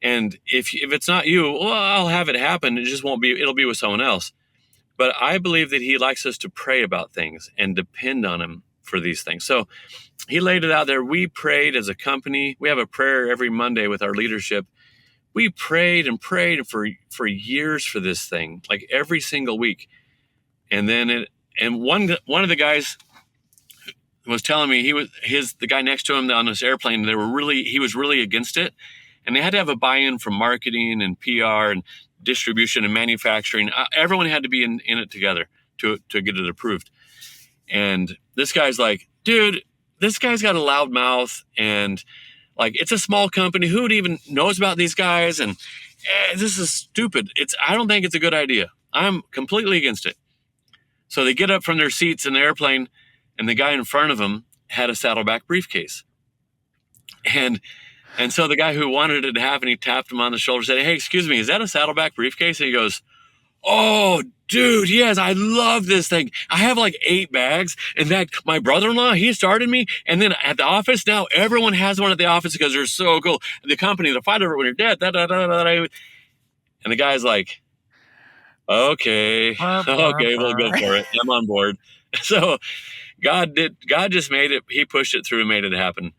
And if it's not you, well, I'll have it happen. It just won't be, it'll be with someone else. But I believe that he likes us to pray about things and depend on him for these things. So he laid it out there. We prayed as a company. We have a prayer every Monday with our leadership. We prayed for years for this thing, like every single week. And then one of the guys was telling me the guy next to him on this airplane, he was really against it. And they had to have a buy-in from marketing and PR and distribution and manufacturing. Everyone had to be in it together to get it approved. And this guy's like, dude, this guy's got a loud mouth, and like, it's a small company. Who even knows about these guys? And this is stupid. I don't think it's a good idea. I'm completely against it. So they get up from their seats in the airplane, and the guy in front of them had a Saddleback briefcase. And so the guy who wanted it to happen, he tapped him on the shoulder, said, hey, excuse me, is that a Saddleback briefcase? And he goes, oh, dude, yes, I love this thing. I have like 8 bags. In fact, my brother-in-law, he started me. And then at the office, now everyone has one at the office because they're so cool. The company, they'll fight over it when you're dead. And the guy's like, okay, we'll go for it. I'm on board. So God just made it. He pushed it through and made it happen.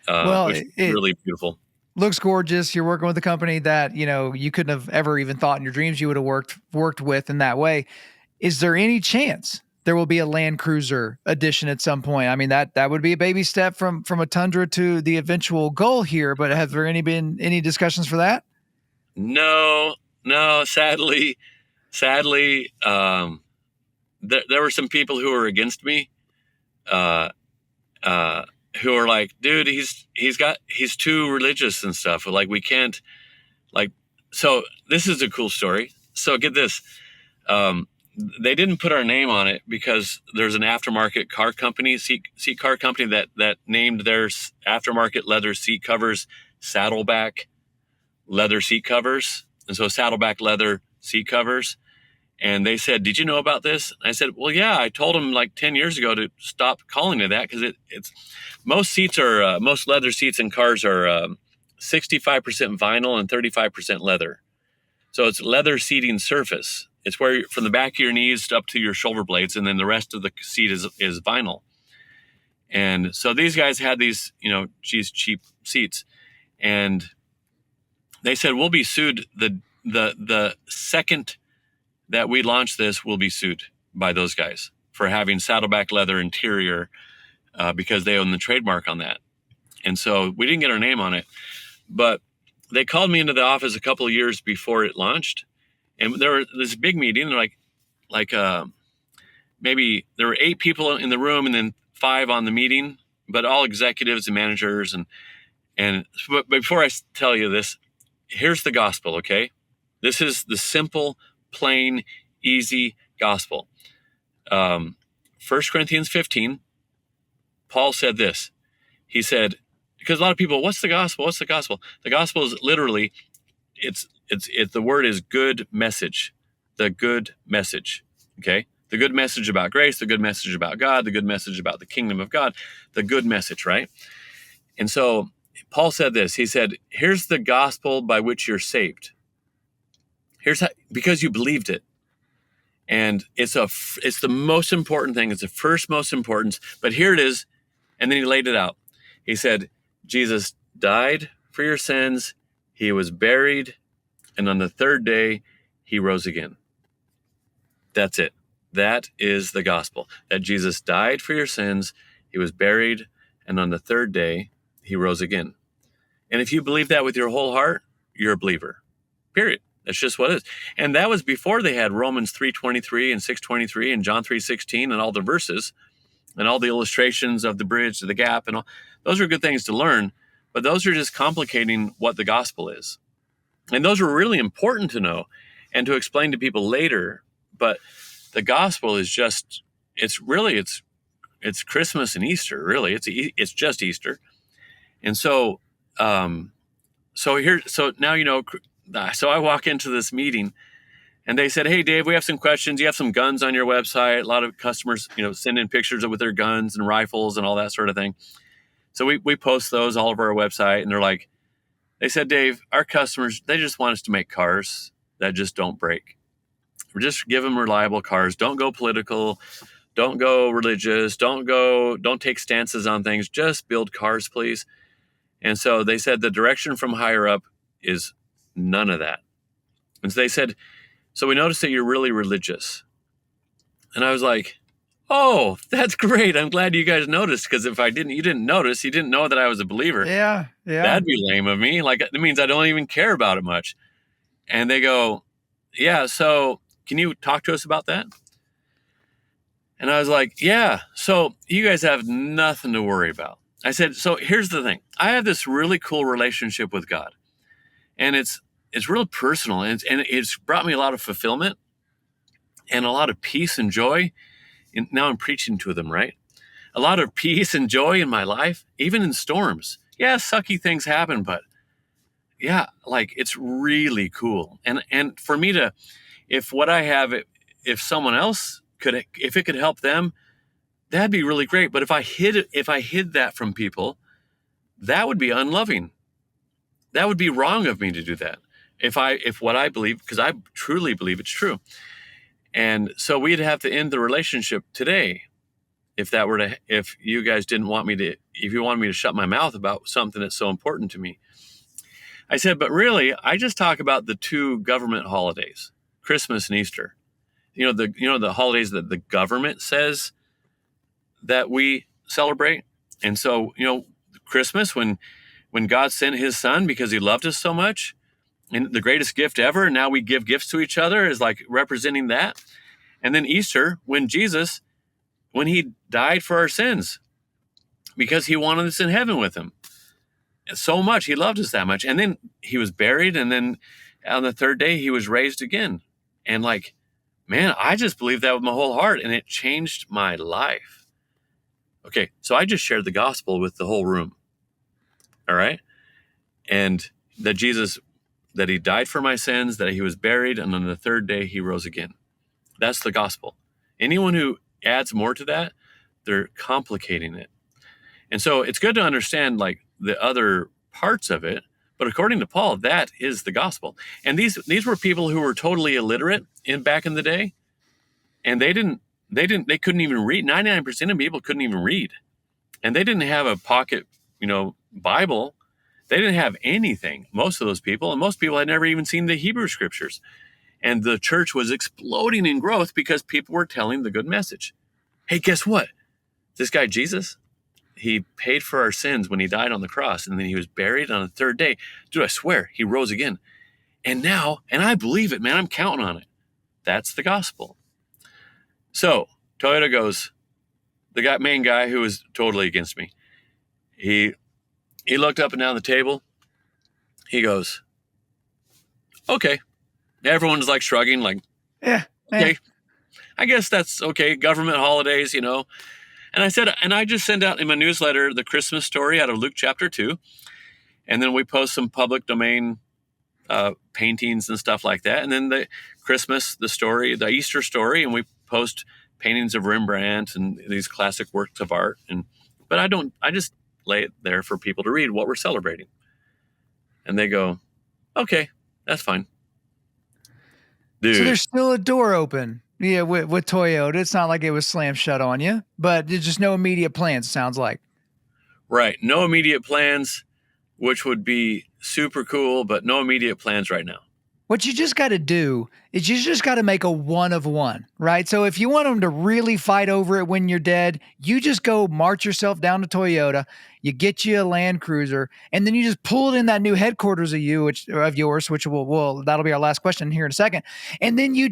Which is really beautiful. Looks gorgeous. You're working with a company that, you couldn't have ever even thought in your dreams you would have worked with in that way. Is there any chance there will be a Land Cruiser edition at some point? I mean, that would be a baby step from a Tundra to the eventual goal here, but have there been any discussions for that? No, sadly, there were some people who were against me, who are like, dude, he's too religious and stuff. Like, we can't, like, so this is a cool story. So get this. They didn't put our name on it because there's an aftermarket car company, seat car company that named their aftermarket leather seat covers Saddleback Leather Seat Covers. And so Saddleback Leather Seat Covers. And they said, did you know about this? I said, well, yeah, I told them like 10 years ago to stop calling it that, because it's most leather seats in cars are 65% vinyl and 35% leather. So it's leather seating surface. It's where from the back of your knees up to your shoulder blades, and then the rest of the seat is vinyl. And so these guys had these, cheap seats. And they said, we'll be sued. The second that we launch this, we'll be sued by those guys for having saddleback leather interior because they own the trademark on that. And so we didn't get our name on it, but they called me into the office a couple of years before it launched. And there was this big meeting. They're like maybe there were 8 people in the room and then 5 on the meeting, but all executives and managers. But before I tell you this, here's the gospel, okay? This is the simple, plain, easy gospel. 1 Corinthians 15, Paul said this. He said, because a lot of people, what's the gospel? What's the gospel? The gospel is literally, it's the word is good message. The good message, okay? The good message about grace, the good message about God, the good message about the kingdom of God, the good message, right? And so Paul said this. He said, here's the gospel by which you're saved. Here's how, because you believed it. And it's the most important thing. It's the first most important, but here it is. And then he laid it out. He said, Jesus died for your sins. He was buried. And on the 3rd day, he rose again. That's it. That is the gospel, that Jesus died for your sins. He was buried. And on the 3rd day, he rose again. And if you believe that with your whole heart, you're a believer, period. That's just what it is. And that was before they had Romans 3:23 and 6:23 and John 3:16 and all the verses and all the illustrations of the bridge to the gap and all. Those are good things to learn, but those are just complicating what the gospel is. And those are really important to know and to explain to people later. But the gospel is just, it's Christmas and Easter, really. It's just Easter. And so, so now, so I walk into this meeting and they said, hey, Dave, we have some questions. You have some guns on your website. A lot of customers, send in pictures with their guns and rifles and all that sort of thing. So we post those all over our website. And they said, Dave, our customers, they just want us to make cars that just don't break. We just give them reliable cars. Don't go political. Don't go religious. Don't take stances on things. Just build cars, please. And so they said the direction from higher up is none of that. And so they said, so we noticed that you're really religious. And I was like, oh, that's great. I'm glad you guys noticed, because if you didn't notice, you didn't know that I was a believer. Yeah. That'd be lame of me. Like, it means I don't even care about it much. And they go, yeah, so can you talk to us about that? And I was like, yeah, so you guys have nothing to worry about. I said, so here's the thing. I have this really cool relationship with God. And it's real personal, and it's brought me a lot of fulfillment and a lot of peace and joy. And now I'm preaching to them, right? A lot of peace and joy in my life, even in storms. Yeah, sucky things happen, but yeah, it's really cool. And for me to, if what I have, if someone else if it could help them, that'd be really great. But if I hid that from people, that would be unloving. That would be wrong of me to do that. If what I believe, because I truly believe it's true. And so we'd have to end the relationship today if you guys didn't want me to, if you wanted me to shut my mouth about something that's so important to me. I said, but really, I just talk about the 2 government holidays, Christmas and Easter. The holidays that the government says that we celebrate. And so, Christmas, when God sent his son because he loved us so much, and the greatest gift ever, and now we give gifts to each other, is like representing that. And then Easter, when he died for our sins because he wanted us in heaven with him. So much, he loved us that much. And then he was buried, and then on the 3rd day, he was raised again. And man, I just believed that with my whole heart, and it changed my life. Okay, so I just shared the gospel with the whole room. All right? And that he died for my sins, that he was buried, and on the 3rd day, he rose again. That's the gospel. Anyone who adds more to that, they're complicating it. And so it's good to understand the other parts of it. But according to Paul, that is the gospel. And these were people who were totally illiterate back in the day. And they couldn't even read. 99% of people couldn't even read. And they didn't have a pocket, Bible. They didn't have anything, most of those people, and most people had never even seen the Hebrew scriptures. And the church was exploding in growth because people were telling the good message. Hey, guess what? This guy, Jesus, he paid for our sins when he died on the cross, and then he was buried on the third day. Dude, I swear, he rose again. And now, and I believe it, man, I'm counting on it. That's the gospel. So Toyota goes, the main guy who was totally against me, he looked up and down the table. He goes, okay. Everyone's like shrugging, like, Yeah. okay, I guess that's okay. Government holidays, And I said, and I just send out in my newsletter the Christmas story out of Luke chapter 2. And then we post some public domain paintings and stuff like that. And then the Christmas, the story, the Easter story, and we post paintings of Rembrandt and these classic works of art. But I just lay it there for people to read what we're celebrating. And they go, okay, that's fine. Dude. So there's still a door open. Yeah, with Toyota. It's not like it was slammed shut on you, but there's just no immediate plans, sounds like. Right. No immediate plans, which would be super cool, but no immediate plans right now. What you just got to do is you just got to make a one of one, right? So if you want them to really fight over it when you're dead, you just go march yourself down to Toyota, you get you a Land Cruiser, and then you just pull it in that new headquarters of yours, which that'll be our last question here in a second. And then you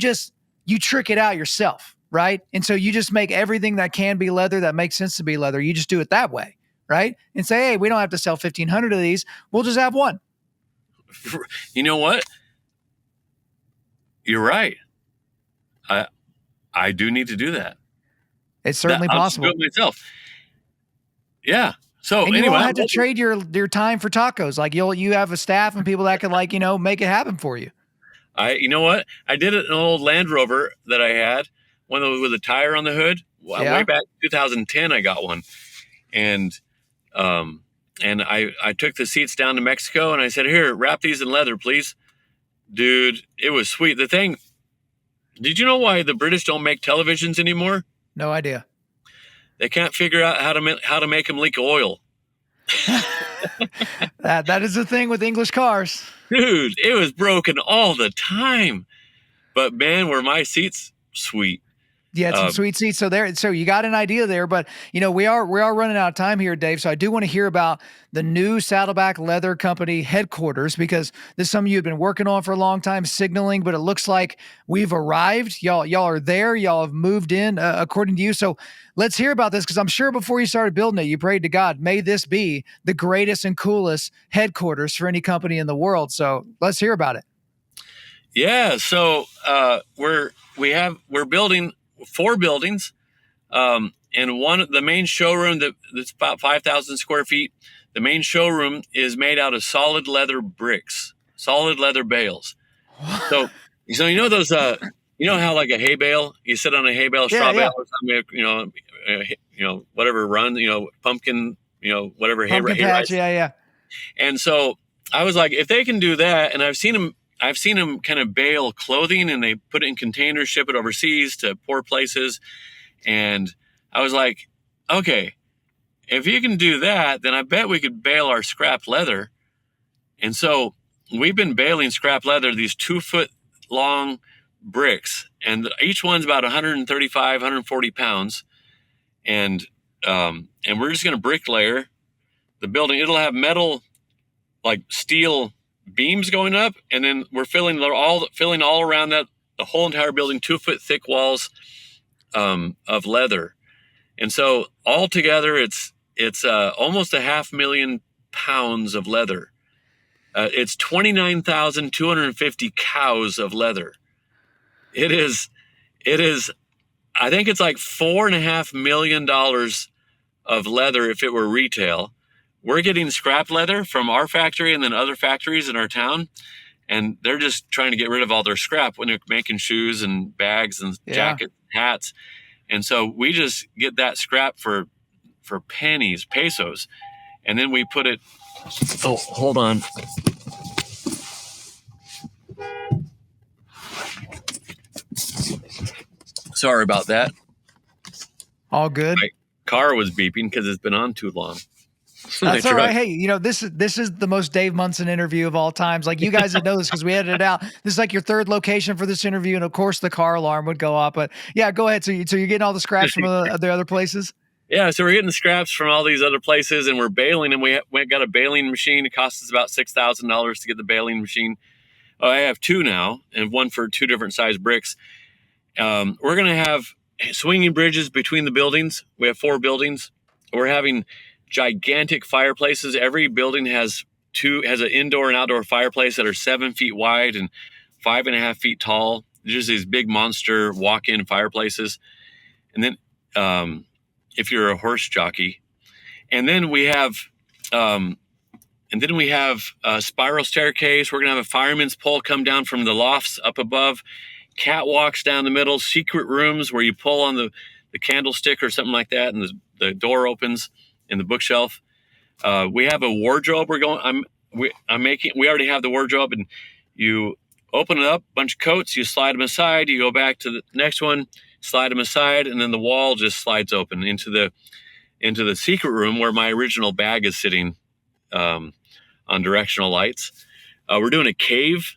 trick it out yourself, right? And so you just make everything that can be leather, that makes sense to be leather. You just do it that way, right? And say, hey, we don't have to sell 1,500 of these. We'll just have one. You know what? You're right. I do need to do that. It's certainly possible. I'll do it myself. Yeah. So and anyway, you won't have to trade your time for tacos. Like you have a staff and people that can make it happen for you. You know what? I did it in an old Land Rover that I had, one with a tire on the hood. Yeah. Way back in 2010, I got one, and I took the seats down to Mexico, and I said, "Here, wrap these in leather, please." Dude, it was sweet. The thing, did you know why the British don't make televisions anymore? No idea. They can't figure out how to make them leak oil. That is the thing with English cars. Dude, it was broken all the time. But man, were my seats sweet. Yeah, some sweet seats. So you got an idea there, but we are running out of time here, Dave. So I do want to hear about the new Saddleback Leather Company headquarters, because this is something you've been working on for a long time, signaling, but it looks like we've arrived. Y'all are there. Y'all have moved in, according to you. So let's hear about this, because I'm sure before you started building it, you prayed to God, may this be the greatest and coolest headquarters for any company in the world. So let's hear about it. Yeah. So we're building 4 buildings, and the main showroom that's about 5,000 square feet. The main showroom is made out of solid leather bricks, solid leather bales. So those, how like a hay bale, you sit on a hay bale, straw bale, or something, whatever run, pumpkin, whatever hay patch, rice. Yeah. And so I was like, if they can do that, and I've seen them kind of bale clothing, and they put it in containers, ship it overseas to poor places. And I was like, okay, if you can do that, then I bet we could bale our scrap leather. And so we've been baling scrap leather, these 2-foot long bricks, and each one's about 135, 140 pounds. And we're just going to bricklayer the building. It'll have metal, like steel beams going up, and then we're filling all around that, the whole entire building, 2-foot thick walls of leather. And so altogether it's almost 500,000 pounds of leather. It's 29,250 cows of leather. It is I think it's like $4.5 million of leather if it were retail. We're getting scrap leather from our factory and then other factories in our town, and they're just trying to get rid of all their scrap when they're making shoes and bags and jackets, and hats. And so we just get that scrap for pennies, pesos, and then we put it. Oh, hold on. Sorry about that. All good. My car was beeping because it's been on too long. That's all right. Hey, this is the most Dave Munson interview of all times. Like, you guys that know this because we edited it out. This is like your third location for this interview, and of course the car alarm would go off. But yeah, go ahead. So you're getting all the scraps from the other places. Yeah, so we're getting the scraps from all these other places, and we're baling. And we got a baling machine. It costs us about $6,000 to get the baling machine. I have two now, and one for two different size bricks. We're going to have swinging bridges between the buildings. We have 4 buildings. We're having gigantic fireplaces. Every building has an indoor and outdoor fireplace that are 7 feet wide and 5.5 feet tall. Just these big monster walk-in fireplaces. And then if you're a horse jockey, and then we have a spiral staircase. We're gonna have a fireman's pole come down from the lofts up above, catwalks down the middle, secret rooms where you pull on the candlestick or something like that, and the door opens in the bookshelf. We have a wardrobe. We already have the wardrobe, and you open it up, bunch of coats, you slide them aside, you go back to the next one, slide them aside, and then the wall just slides open into the secret room where my original bag is sitting on directional lights. We're doing a cave.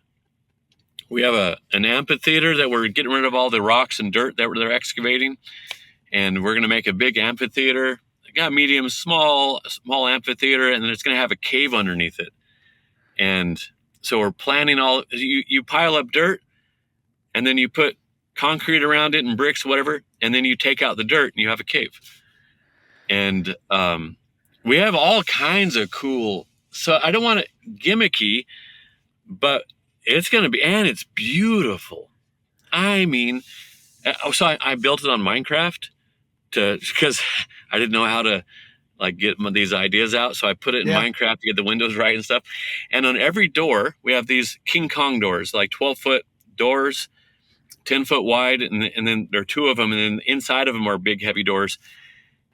We have an amphitheater that we're getting rid of all the rocks and dirt that they're excavating, and we're going to make a big amphitheater. Got medium, small amphitheater, and then it's going to have a cave underneath it. And so we're planning you pile up dirt, and then you put concrete around it and bricks, whatever, and then you take out the dirt and you have a cave. And we have all kinds of cool. So I don't want it gimmicky, but it's going to be, and it's beautiful. I mean, so I built it on Minecraft because I didn't know how to get these ideas out. So I put it in Minecraft to get the windows right and stuff. And on every door, we have these King Kong doors, like 12-foot doors, 10 foot wide. And then there are 2 of them. And then inside of them are big, heavy doors.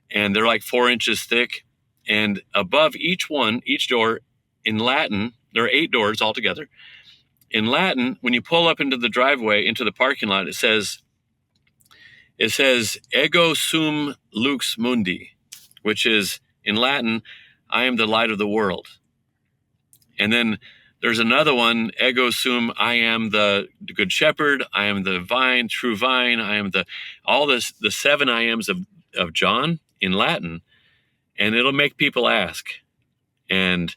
And they're like 4 inches thick. And above each door in Latin, there are 8 doors altogether. In Latin, when you pull up into the driveway, into the parking lot, it says, ego sum lux mundi, which is in Latin, I am the light of the world. And then there's another one, ego sum, I am the good shepherd, I am the vine, true vine, I am the 7 I ams of John in Latin, and it'll make people ask. And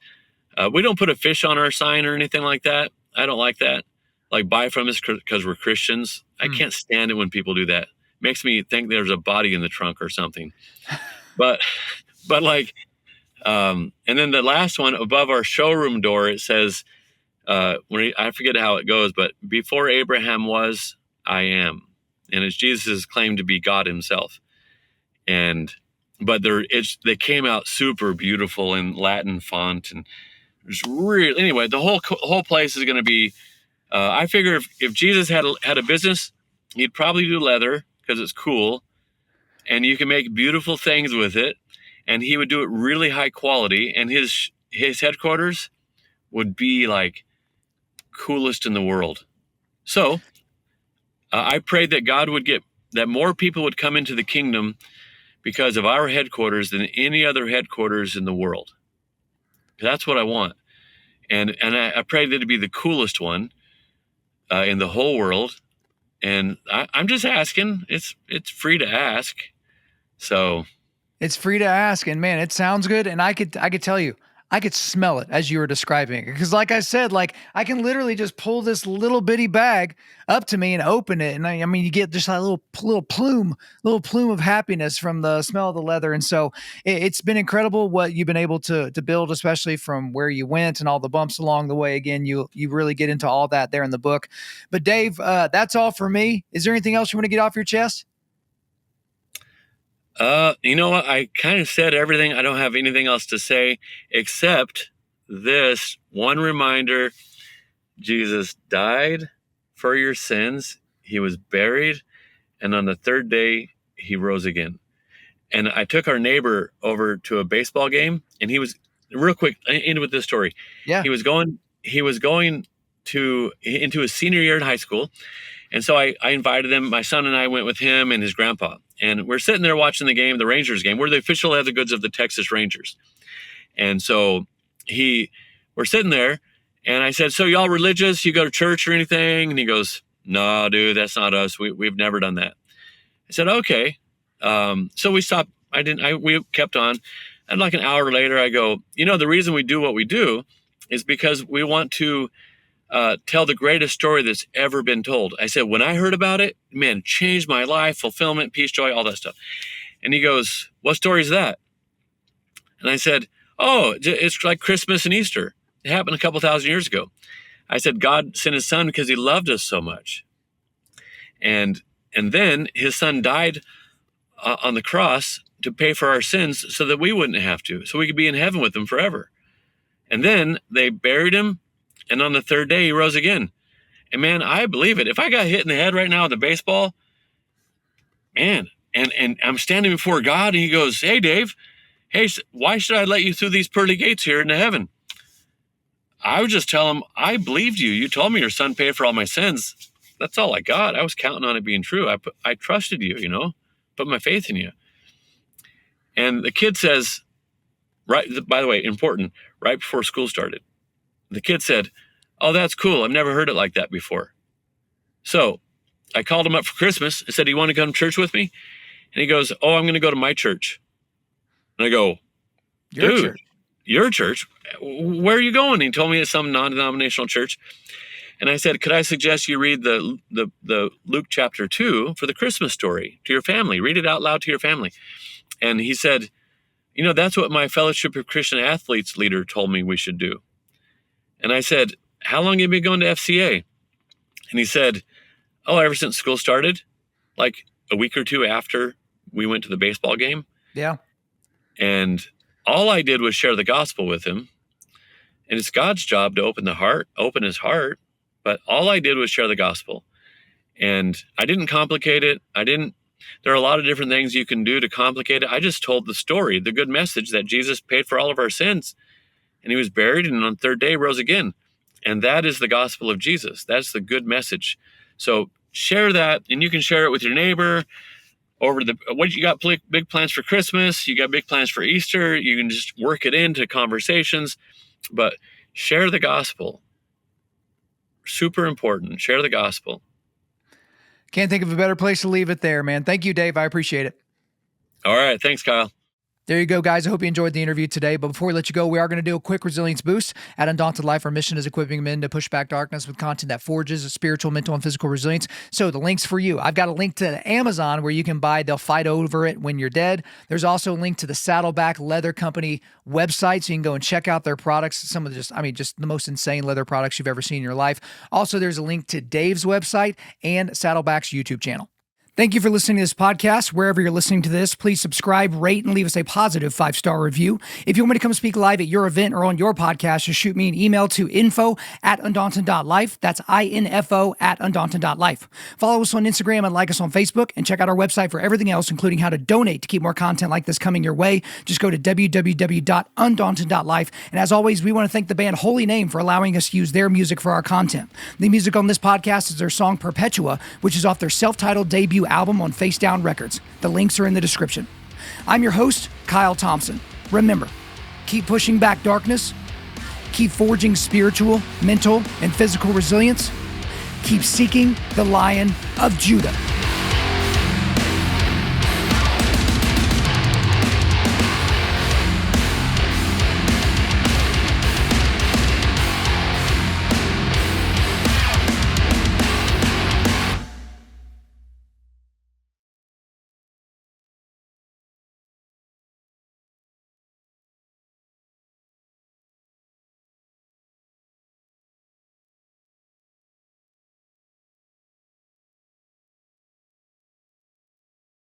we don't put a fish on our sign or anything like that. I don't like that. Like, buy from us because we're Christians. I can't stand it when people do that. Makes me think there's a body in the trunk or something. But and then the last one above our showroom door, it says, I forget how it goes, but before Abraham was, I am. And it's Jesus' claim to be God himself. But they came out super beautiful in Latin font, and it's really, anyway, the whole place is going to be, I figure if Jesus had a business, he'd probably do leather because it's cool and you can make beautiful things with it, and he would do it really high quality, and his headquarters would be like coolest in the world. So I prayed that God would that more people would come into the kingdom because of our headquarters than any other headquarters in the world. That's what I want. And I prayed that it'd be the coolest one in the whole world. And I'm just asking. It's free to ask. So it's free to ask, and man, it sounds good. And I could tell you, I could smell it as you were describing it. Because like I said, I can literally just pull this little bitty bag up to me and open it. And I mean, you get just a little plume of happiness from the smell of the leather. And so it's been incredible what you've been able to build, especially from where you went and all the bumps along the way. Again, you really get into all that there in the book. But Dave, that's all for me. Is there anything else you want to get off your chest? You know what? I kind of said everything. I don't have anything else to say except this one reminder. Jesus died for your sins. He was buried. And on the 3rd day, he rose again. And I took our neighbor over to a baseball game, and he was, real quick, I end with this story. Yeah. He was going into his senior year in high school. And so I invited him. My son and I went with him and his grandpa. And we're sitting there watching the game, the Rangers game. We're the official leather goods of the Texas Rangers. And so we're sitting there, and I said, so y'all religious? You go to church or anything? And he goes, no, dude, that's not us. We've never done that. I said, okay. So we stopped. We kept on. And like an hour later, I go, the reason we do what we do is because we want to tell the greatest story that's ever been told. I said, when I heard about it, man, it changed my life, fulfillment, peace, joy, all that stuff. And he goes, what story is that? And I said, oh, it's like Christmas and Easter. It happened a couple thousand years ago. I said, God sent his son because he loved us so much. And then his son died on the cross to pay for our sins so that we wouldn't have to, so we could be in heaven with him forever. And then they buried him, and on the third day he rose again. And man, I believe it. If I got hit in the head right now with a baseball, man, and I'm standing before God, and he goes, hey, Dave, hey, why should I let you through these pearly gates here into heaven? I would just tell him, I believed you. You told me your son paid for all my sins. That's all I got. I was counting on it being true. I trusted you, put my faith in you. And the kid says, right, by the way, important, right before school started, the kid said, oh, that's cool. I've never heard it like that before. So I called him up for Christmas. I said, do you want to come to church with me? And he goes, oh, I'm going to go to my church. And I go, dude, your church? Where are you going? And he told me it's some non-denominational church. And I said, could I suggest you read the Luke chapter 2 for the Christmas story to your family? Read it out loud to your family. And he said, that's what my Fellowship of Christian Athletes leader told me we should do. And I said, how long have you been going to FCA? And he said, oh, ever since school started, like a week or two after we went to the baseball game. Yeah. And all I did was share the gospel with him. And it's God's job to open his heart. But all I did was share the gospel. And I didn't complicate it. There are a lot of different things you can do to complicate it. I just told the story, the good message that Jesus paid for all of our sins. And he was buried, and on the third day rose again. And that is the gospel of Jesus. That's the good message. So share that, and you can share it with your neighbor. What you got big plans for Christmas? You got big plans for Easter? You can just work it into conversations, but share the gospel. Super important. Share the gospel. Can't think of a better place to leave it there, man. Thank you, Dave. I appreciate it. All right. Thanks, Kyle. There you go, guys. I hope you enjoyed the interview today. But before we let you go, we are going to do a quick resilience boost. At Undaunted.Life, our mission is equipping men to push back darkness with content that forges spiritual, mental, and physical resilience. So the link's for you. I've got a link to Amazon where you can buy They'll Fight Over It When You're Dead. There's also a link to the Saddleback Leather Company website, so you can go and check out their products. Some of just the most insane leather products you've ever seen in your life. Also, there's a link to Dave's website and Saddleback's YouTube channel. Thank you for listening to this podcast. Wherever you're listening to this, please subscribe, rate, and leave us a positive 5-star review. If you want me to come speak live at your event or on your podcast, just shoot me an email to info@Undaunted.Life. That's info@Undaunted.Life. Follow us on Instagram and like us on Facebook, and check out our website for everything else, including how to donate to keep more content like this coming your way. Just go to www.Undaunted.Life. And as always, we want to thank the band Holy Name for allowing us to use their music for our content. The music on this podcast is their song Perpetua, which is off their self-titled debut album on Face Down Records. The links are in the description. I'm your host, Kyle Thompson. Remember, keep pushing back darkness, keep forging spiritual, mental, and physical resilience, keep seeking the Lion of Judah.